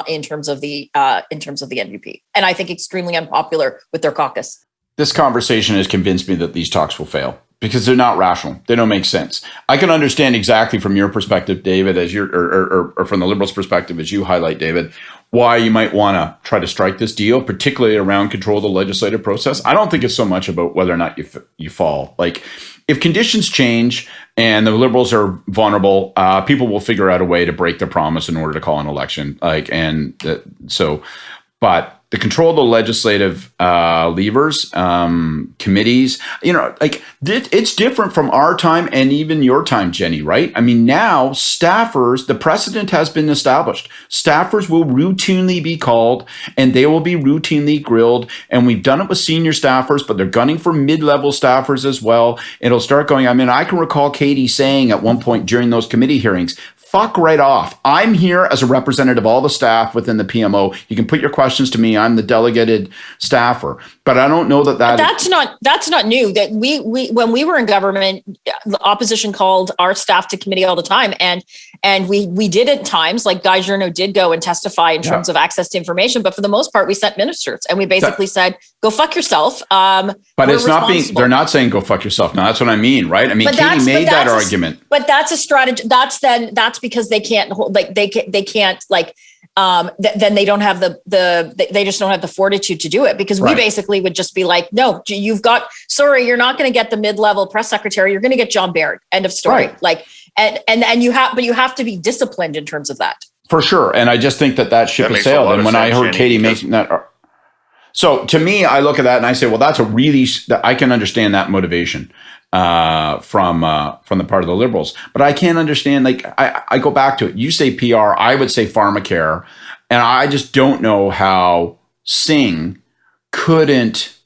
in terms of the NDP, and I think extremely unpopular with their caucus. This conversation has convinced me that these talks will fail because they're not rational. They don't make sense. I can understand exactly from your perspective, David, as or from the Liberals' perspective, as you highlight, David, why you might want to try to strike this deal, particularly around control of the legislative process. I don't think it's so much about whether or not you fall. Like, if conditions change and the Liberals are vulnerable, people will figure out a way to break their promise in order to call an election. But the control of the legislative levers, committees, it's different from our time and even your time, Jenny, right? I mean, now staffers, the precedent has been established. Staffers will routinely be called and they will be routinely grilled. And we've done it with senior staffers, but they're gunning for mid-level staffers as well. It'll start going. I mean, I can recall Katie saying at one point during those committee hearings, fuck right off. I'm here as a representative of all the staff within the PMO. You can put your questions to me. I'm the delegated staffer. But I don't know that's not new. That we when we were in government, the opposition called our staff to committee all the time, and we did at times, like Guy Giorno did go and testify in terms of access to information. But for the most part, we sent ministers, and we basically said, "Go fuck yourself." But it's not being. They're not saying "Go fuck yourself." No, that's what I mean, right? I mean, Katie made that argument. But that's a strategy. That's because they can't hold, like they can't like then they don't have they just don't have the fortitude to do it, because we basically would just be like, no, you're not going to get the mid-level press secretary. You're going to get John Baird. End of story. Right. Like, and you have to be disciplined in terms of that. For sure. And I just think that ship has sailed. And when I heard Katie making that, so to me, I look at that and I say, well, I can understand that motivation from the part of the Liberals, but I can't understand. Like, I go back to it. You say PR, I would say pharmacare, and I just don't know how Singh couldn't.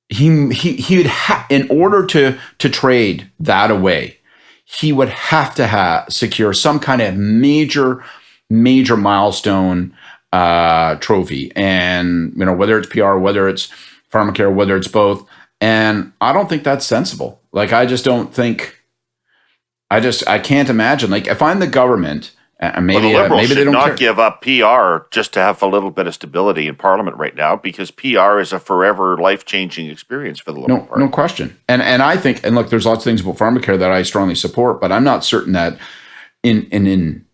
He'd in order to trade that away, he would have to secure some kind of major milestone trophy, and whether it's PR, whether it's pharmacare, whether it's both. And I don't think that's sensible. Like, I just don't think. I can't imagine. Like, if I'm the government, and maybe the Liberals maybe they should don't not give up PR just to have a little bit of stability in Parliament right now, because PR is a forever life-changing experience for the Liberal Party. No question. And I think, and look, there's lots of things about pharmacare that I strongly support, but I'm not certain that in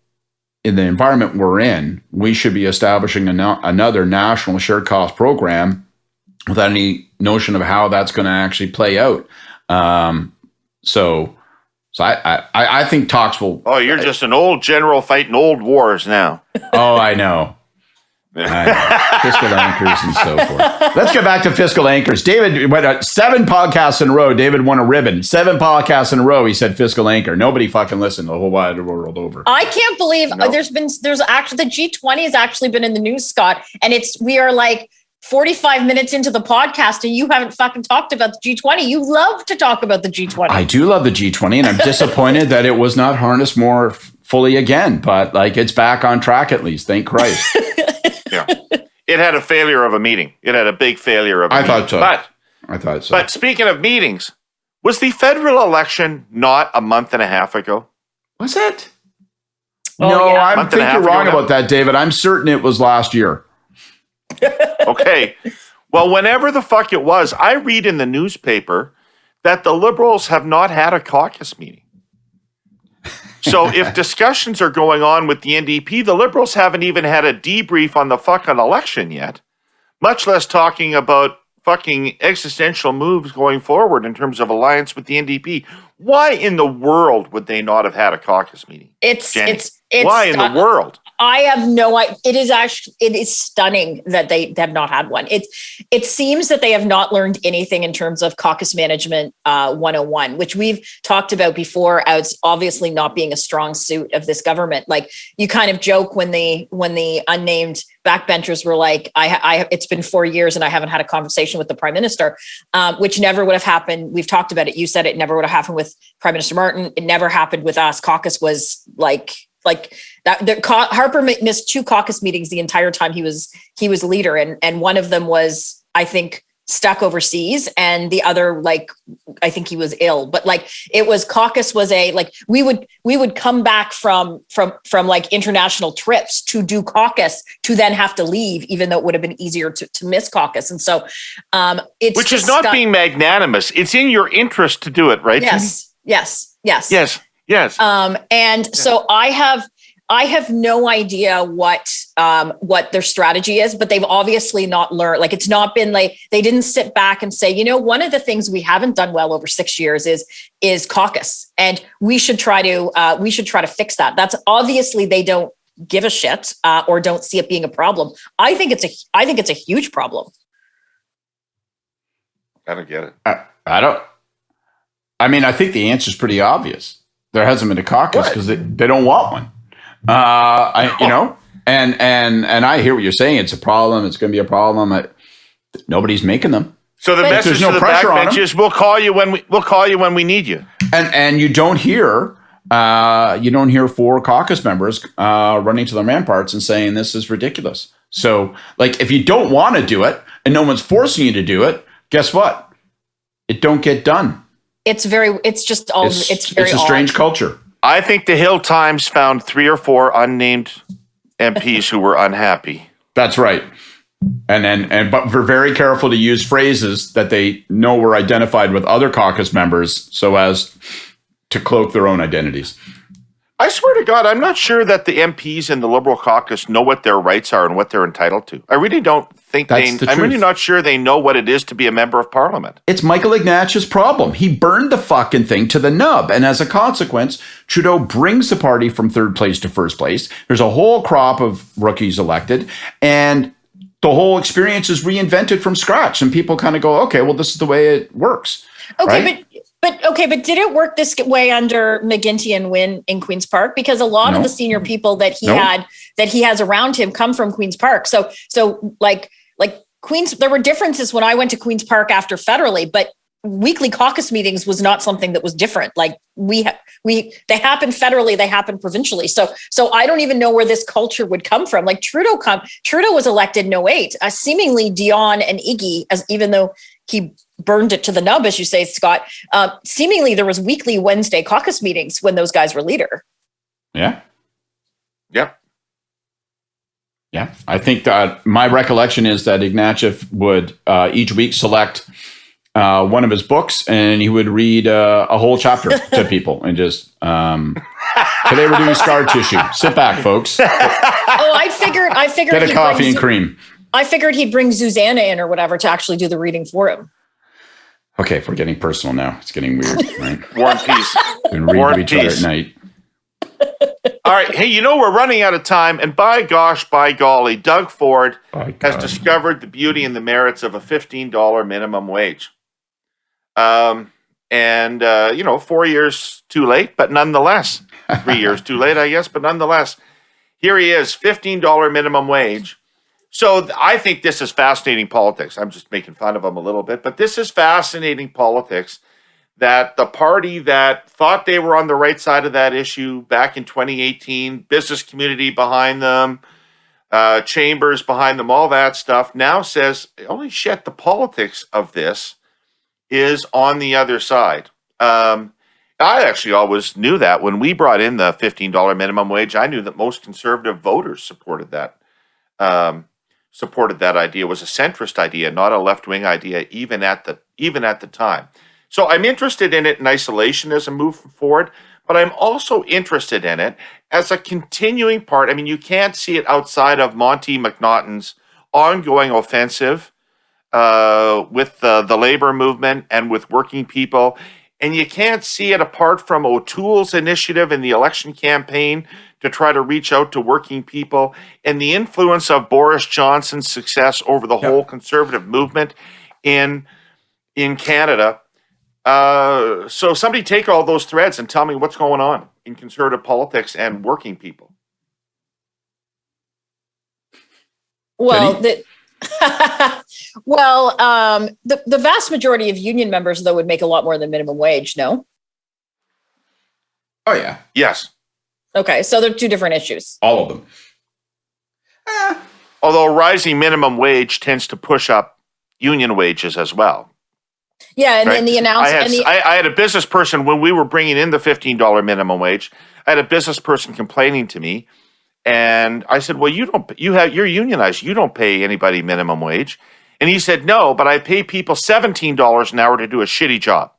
the environment we're in, we should be establishing another national shared cost program without any notion of how that's going to actually play out. So I think talks will. Oh, you're just an old general fighting old wars now. Oh, I know. Fiscal anchors and so forth. Let's get back to fiscal anchors. David went 7 podcasts in a row. David won a ribbon. 7 podcasts in a row. He said fiscal anchor. Nobody fucking listened the whole wide world over. I can't believe there's actually the G20 has actually been in the news, Scott, and we are like 45 minutes into the podcast and you haven't fucking talked about the G20. You love to talk about the G20. I do love the G20, and I'm disappointed that it was not harnessed more fully again, but like it's back on track at least. Thank Christ. Yeah. It had a failure of a meeting. It had a big failure of a meeting. I thought so. But speaking of meetings, was the federal election not a month and a half ago? Was it? Oh, no, yeah. I think you're wrong about that, David. I'm certain it was last year. Okay. Well, whenever the fuck it was, I read in the newspaper that the Liberals have not had a caucus meeting. So if discussions are going on with the NDP, the Liberals haven't even had a debrief on the fucking election yet, much less talking about fucking existential moves going forward in terms of alliance with the NDP. Why in the world would they not have had a caucus meeting? Why in the world? I have no idea. It is stunning that they have not had one. It seems that they have not learned anything in terms of caucus management 101, which we've talked about before as obviously not being a strong suit of this government. Like you kind of joke when the unnamed backbenchers were like, it's been 4 years and I haven't had a conversation with the prime minister, which never would have happened. We've talked about it. You said it never would have happened with Prime Minister Martin. It never happened with us. Caucus was like that. Harper missed 2 caucus meetings the entire time he was leader, and one of them was, I think, stuck overseas, and the other, like, I think he was ill. But like it was caucus was we would come back from like international trips to do caucus to then have to leave, even though it would have been easier to miss caucus. And so it's which is not being magnanimous. It's in your interest to do it, right? Yes. So I have no idea what their strategy is, but they've obviously not learned. Like it's not been like they didn't sit back and say, one of the things we haven't done well over 6 years is caucus, and we should try to fix that. That's obviously they don't give a shit or don't see it being a problem. I think it's a huge problem. I don't get it. I think the answer is pretty obvious. There hasn't been a caucus because they don't want one. And I hear what you're saying. It's a problem. It's going to be a problem. Nobody's making them. So the message to the backbenchers: we'll call you when we need you. And you don't hear 4 caucus members running to their ramparts and saying this is ridiculous. So, like, if you don't want to do it and no one's forcing you to do it, guess what? It don't get done. It's a strange culture. I think the Hill Times found 3 or 4 unnamed MPs who were unhappy. That's right. But we're very careful to use phrases that they know were identified with other caucus members so as to cloak their own identities. I swear to God, I'm not sure that the MPs in the Liberal caucus know what their rights are and what they're entitled to. I really don't think I'm really not sure they know what it is to be a member of parliament. It's Michael Ignatius' problem. He burned the fucking thing to the nub. And as a consequence, Trudeau brings the party from 3rd place to 1st place. There's a whole crop of rookies elected, and the whole experience is reinvented from scratch. And people kind of go, okay, well, this is the way it works. Okay, right? But did it work this way under McGuinty and Wynne in Queen's Park? Because a lot of the senior people that he has around him come from Queen's Park. So like Queen's, there were differences when I went to Queen's Park after federally, but weekly caucus meetings was not something that was different. Like they happen federally, they happen provincially. So I don't even know where this culture would come from. Like Trudeau was elected in 2008, seemingly Dion and Iggy, even though he burned it to the nub, as you say, Scott. Seemingly there was weekly Wednesday caucus meetings when those guys were leader. Yeah. Yep. Yeah. I think that my recollection is that Ignatieff would each week select one of his books, and he would read a whole chapter to people and just today we're doing scar tissue. Sit back, folks. I figured get a coffee and cream. I figured he'd bring Susanna in or whatever to actually do the reading for him. Okay, if we're getting personal now, it's getting weird, right? War and Peace. And read to each other at night. All right. Hey, we're running out of time. And by gosh, by golly, Doug Ford has discovered the beauty and the merits of a $15 minimum wage. 4 years too late, but nonetheless, 3 years too late, I guess, but nonetheless, here he is, $15 minimum wage. So I think this is fascinating politics. I'm just making fun of him a little bit, but this is fascinating politics that the party that thought they were on the right side of that issue back in 2018, business community behind them, chambers behind them, all that stuff, now says, holy shit, the politics of this is on the other side. I actually always knew that when we brought in the $15 minimum wage. I knew that most conservative voters supported that. Supported that idea. It was a centrist idea, not a left-wing idea, even at the time. So I'm interested in it in isolation as a move forward, but I'm also interested in it as a continuing part. I mean, you can't see it outside of Monty McNaughton's ongoing offensive with the labor movement and with working people. And you can't see it apart from O'Toole's initiative in the election campaign to try to reach out to working people and the influence of Boris Johnson's success over the whole conservative movement in Canada. So somebody take all those threads and tell me what's going on in conservative politics and working people. Well, the vast majority of union members, though, would make a lot more than minimum wage, no? Oh, yeah. Yes. Okay, so they're two different issues. All of them. Although rising minimum wage tends to push up union wages as well. Yeah, and right? then the announcement. I had a business person, when we were bringing in the $15 minimum wage, I had a business person complaining to me. And I said, well, you're unionized. You don't pay anybody minimum wage. And he said, no, but I pay people $17 an hour to do a shitty job.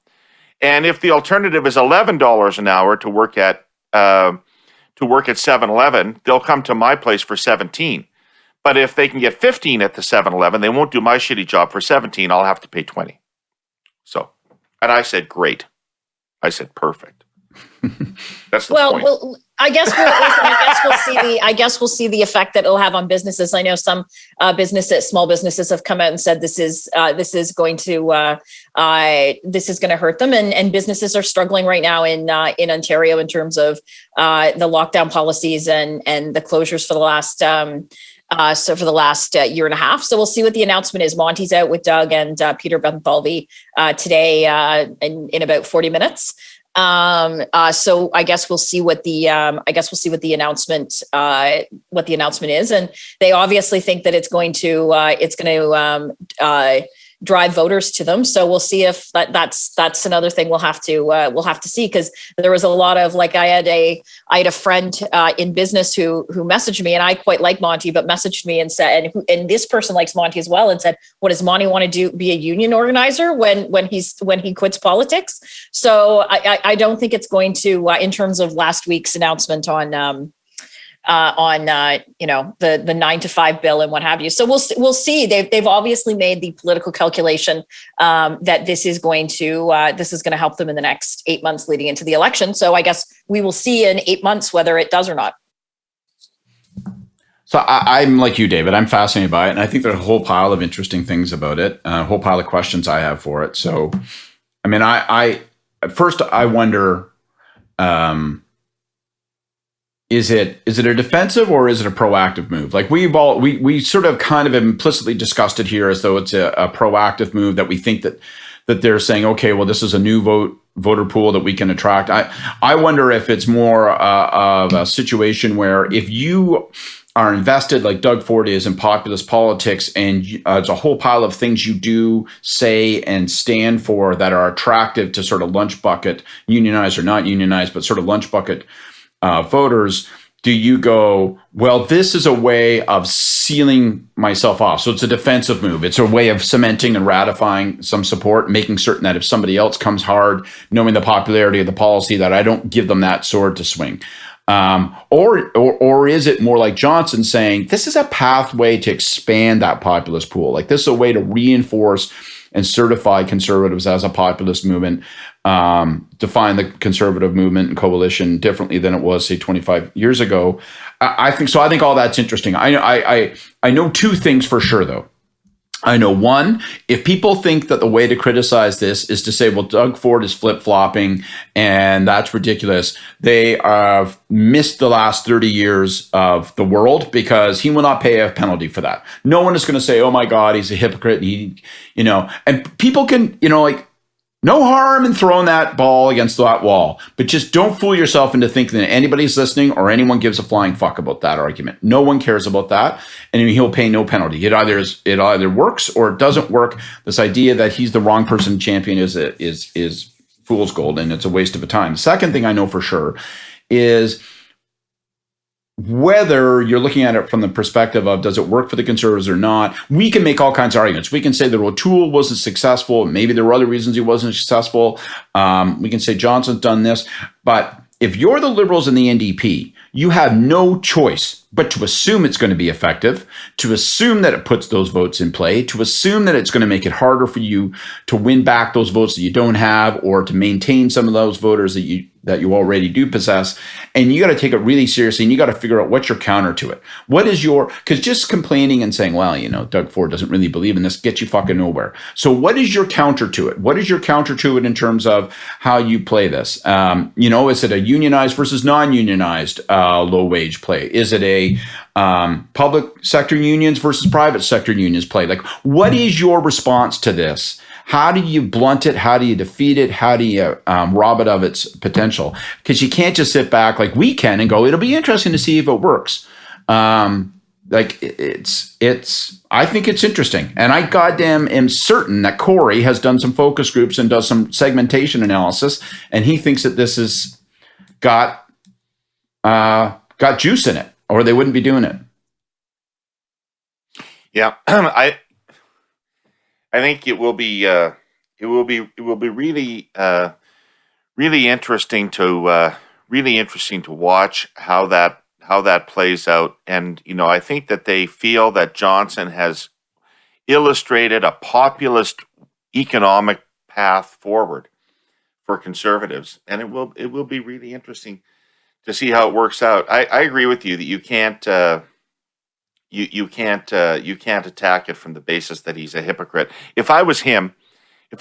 And if the alternative is $11 an hour to work at 7-Eleven, they'll come to my place for 17. But if they can get 15 at the 7-Eleven, they won't do my shitty job for 17. I'll have to pay 20. So, and I said, great. I said, perfect. That's the point. Well, I guess we'll see the effect that it'll have on businesses. I know some small businesses have come out and said this is going to hurt them, and businesses are struggling right now in Ontario in terms of the lockdown policies and the closures for the last year and a half. So we'll see what the announcement is. Monty's out with Doug and Peter Benthalvey today in about 40 minutes. So I guess we'll see what the announcement is, and they obviously think that it's going to drive voters to them. So we'll see if that's another thing we'll have to see, because there was a lot of, like, I had a friend in business who messaged me, and I quite like Monty, but messaged me and said, and this person likes Monty as well, and said, what does Monty want to do? Be a union organizer when he quits politics? So I don't think it's going to, in terms of last week's announcement on the 9 to 5 bill and what have you. So we'll see. They've obviously made the political calculation that this is going to help them in the next 8 months leading into the election. So I guess we will see in 8 months whether it does or not. So I'm like you, David. I'm fascinated by it, and I think there's a whole pile of interesting things about it. A whole pile of questions I have for it. So, I mean, I at first I wonder. Is it a defensive or is it a proactive move? Like we sort of kind of implicitly discussed it here as though it's a proactive move, that we think that they're saying, okay, well, this is a new voter pool that we can attract. I wonder if it's more of a situation where if you are invested like Doug Ford is in populist politics, and it's a whole pile of things you do, say, and stand for that are attractive to sort of lunch bucket, unionized or not unionized, but sort of lunch bucket voters, do you go, well, this is a way of sealing myself off? So it's a defensive move. It's a way of cementing and ratifying some support, making certain that if somebody else comes hard, knowing the popularity of the policy, that I don't give them that sword to swing. Or is it more like Johnson saying, this is a pathway to expand that populist pool? Like, this is a way to reinforce and certify conservatives as a populist movement, define the conservative movement and coalition differently than it was, say, 25 years ago. I think so. I think all that's interesting. I know two things for sure, though. I know one, if people think that the way to criticize this is to say, well, Doug Ford is flip-flopping and that's ridiculous, they have missed the last 30 years of the world, because he will not pay a penalty for that. No one is going to say, oh my God, he's a hypocrite. And people can, no harm in throwing that ball against that wall, but just don't fool yourself into thinking that anybody's listening or anyone gives a flying fuck about that argument. No one cares about that, and he'll pay no penalty. It either works or it doesn't work. This idea that he's the wrong person to champion is fool's gold, and it's a waste of a time. Second thing I know for sure is, whether you're looking at it from the perspective of does it work for the Conservatives or not, we can make all kinds of arguments. We can say that O'Toole wasn't successful. Maybe there were other reasons he wasn't successful. We can say Johnson's done this. But if you're the Liberals and the NDP, you have no choice but to assume it's going to be effective, to assume that it puts those votes in play, to assume that it's going to make it harder for you to win back those votes that you don't have, or to maintain some of those voters that you already do possess. And you got to take it really seriously, and you got to figure out what's your counter to it. Because just complaining and saying, well, Doug Ford doesn't really believe in this, gets you fucking nowhere. So what is your counter to it? What is your counter to it in terms of how you play this? Is it a unionized versus non-unionized low wage play? Is it a public sector unions versus private sector unions play? Like, what is your response to this? How do you blunt it? How do you defeat it? How do you rob it of its potential? Because you can't just sit back like we can and go, it'll be interesting to see if it works. I think it's interesting. And I goddamn am certain that Corey has done some focus groups and does some segmentation analysis, and he thinks that this has got juice in it, or they wouldn't be doing it. Yeah, I think it will be really really interesting to watch how that plays out. And I think that they feel that Johnson has illustrated a populist economic path forward for Conservatives, and it will be really interesting to see how it works out. I agree with you that you can't attack it from the basis that he's a hypocrite. If I was him,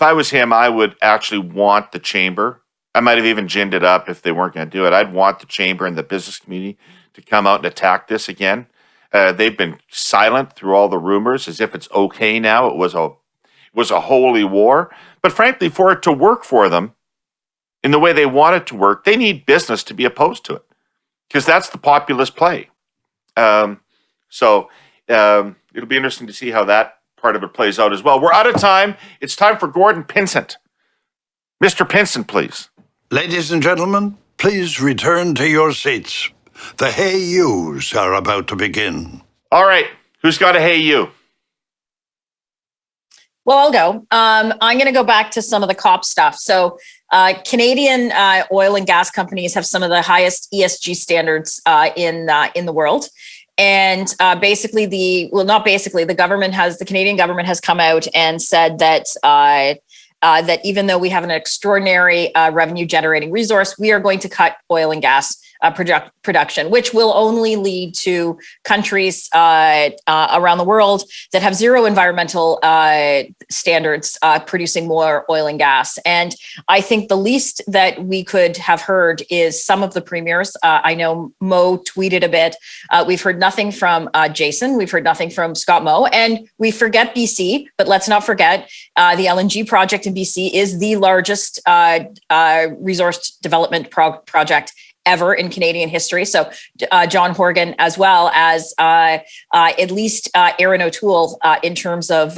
I would actually want the chamber. I might have even ginned it up if they weren't going to do it. I'd want the chamber and the business community to come out and attack this again. They've been silent through all the rumors as if it's okay now. It was a holy war. But frankly, for it to work for them in the way they want it to work, they need business to be opposed to it, because that's the populist play. So it'll be interesting to see how that part of it plays out as well. We're out of time. It's time for Gordon Pinsent. Mr. Pinsent, please. Ladies and gentlemen, please return to your seats. The Hey Yous are about to begin. All right. Who's got a Hey You? Well, I'll go. I'm going to go back to some of the COP stuff. So Canadian oil and gas companies have some of the highest ESG standards in the world. And the Canadian government has come out and said that that even though we have an extraordinary revenue generating resource, we are going to cut oil and gas production, which will only lead to countries around the world that have zero environmental standards producing more oil and gas. And I think the least that we could have heard is some of the premiers. I know Mo tweeted a bit. We've heard nothing from Jason. We've heard nothing from Scott Moe. And we forget BC, but let's not forget the LNG project in BC is the largest resource development project ever in Canadian history. So John Horgan, as well as at least Aaron O'Toole, in terms of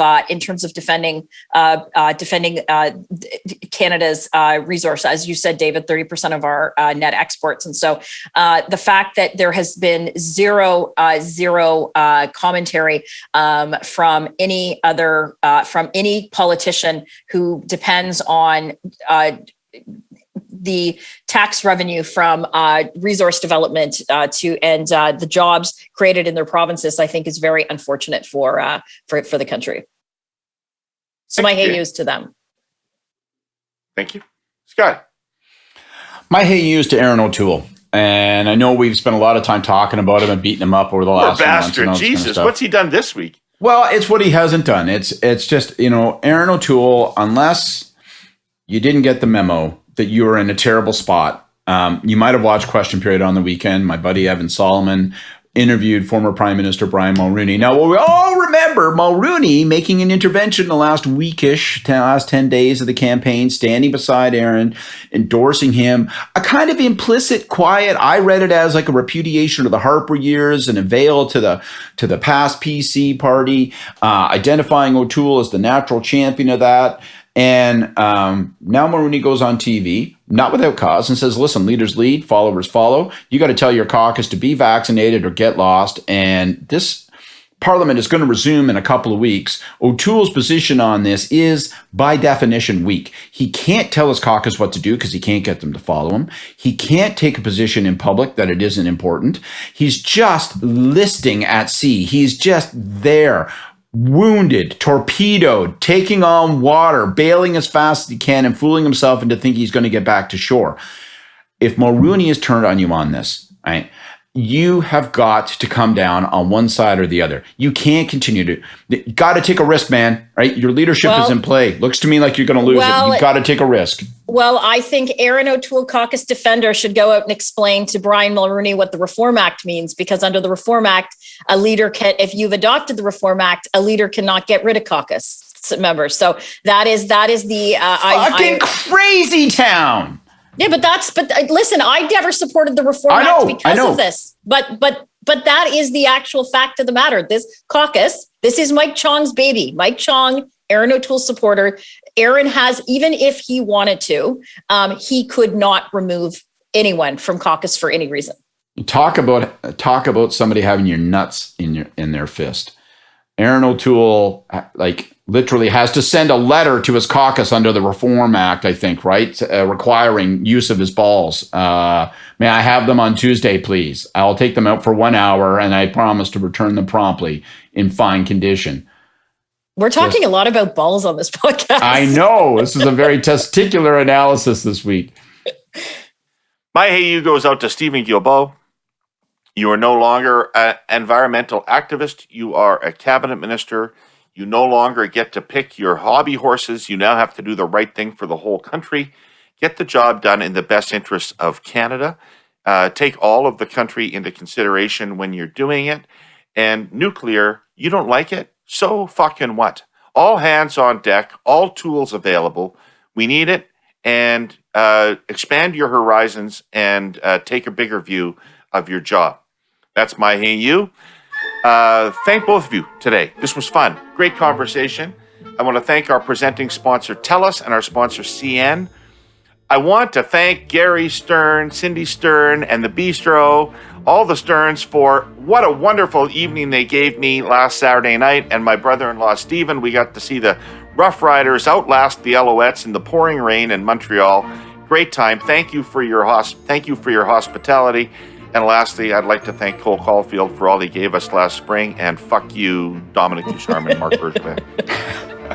defending Canada's resource, as you said, David, 30% of our net exports. And so the fact that there has been zero commentary from any politician who depends on the tax revenue from resource development and the jobs created in their provinces, I think is very unfortunate for the country. So my hey yous to them. Thank you. Scott. My hey yous to Aaron O'Toole. And I know we've spent a lot of time talking about him and beating him up over the last few months. Poor bastard. Jesus, what's he done this week? Well, it's what he hasn't done. It's just, Aaron O'Toole, unless you didn't get the memo that you were in a terrible spot. You might have watched Question Period on the weekend. My buddy Evan Solomon interviewed former Prime Minister Brian Mulroney. Now, we all remember Mulroney making an intervention the last last 10 days of the campaign, standing beside Aaron, endorsing him. A kind of implicit, quiet, I read it as like a repudiation of the Harper years and a veil to the past PC party, identifying O'Toole as the natural champion of that. And now Mulroney goes on TV, not without cause, and says, listen, leaders lead, followers follow. You got to tell your caucus to be vaccinated or get lost. And this parliament is going to resume in a couple of weeks. O'Toole's position on this is, by definition, weak. He can't tell his caucus what to do because he can't get them to follow him. He can't take a position in public that it isn't important. He's just listing at sea. He's just there. Wounded, torpedoed, taking on water, bailing as fast as he can and fooling himself into thinking he's going to get back to shore. If Mulroney is turned on you on this, right, you have got to come down on one side or the other. You can't continue to. You got to take a risk, man, right? Your leadership is in play. Looks to me like you're going to lose it. You've got to take a risk. Well, I think Aaron O'Toole, caucus defender, should go out and explain to Brian Mulroney what the Reform Act means, because under the Reform Act, a leader can, if you've adopted the Reform Act, a leader cannot get rid of caucus members. So that is the fucking crazy town. Yeah, but listen, I never supported the Reform Act because of this. But that is the actual fact of the matter. This caucus, this is Mike Chong's baby. Mike Chong, Aaron O'Toole's supporter. Aaron has, even if he wanted to, he could not remove anyone from caucus for any reason. Talk about somebody having your nuts in their fist. Aaron O'Toole, literally has to send a letter to his caucus under the Reform Act, I think, right? Requiring use of his balls. May I have them on Tuesday, please? I'll take them out for 1 hour, and I promise to return them promptly in fine condition. We're talking a lot about balls on this podcast. I know. This is a very testicular analysis this week. My hey you goes out to Stephen Guilbeault. You are no longer an environmental activist. You are a cabinet minister. You no longer get to pick your hobby horses. You now have to do the right thing for the whole country. Get the job done in the best interests of Canada. Take all of the country into consideration when you're doing it. And nuclear, you don't like it? So fucking what? All hands on deck, all tools available. We need it. And expand your horizons and take a bigger view of your job. That's my hey you. Thank both of you today. This was fun. Great conversation. I want to thank our presenting sponsor, TELUS, and our sponsor, CN. I want to thank Gary Stern, Cindy Stern, and the Bistro, all the Sterns, for what a wonderful evening they gave me last Saturday night, and my brother-in-law, Stephen. We got to see the Rough Riders outlast the Alouettes in the pouring rain in Montreal. Great time. Thank you for your hospitality. And lastly, I'd like to thank Cole Caulfield for all he gave us last spring. And fuck you, Dominic Ducharme and Mark Bergevin.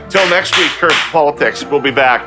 Till next week, Curse Politics. We'll be back.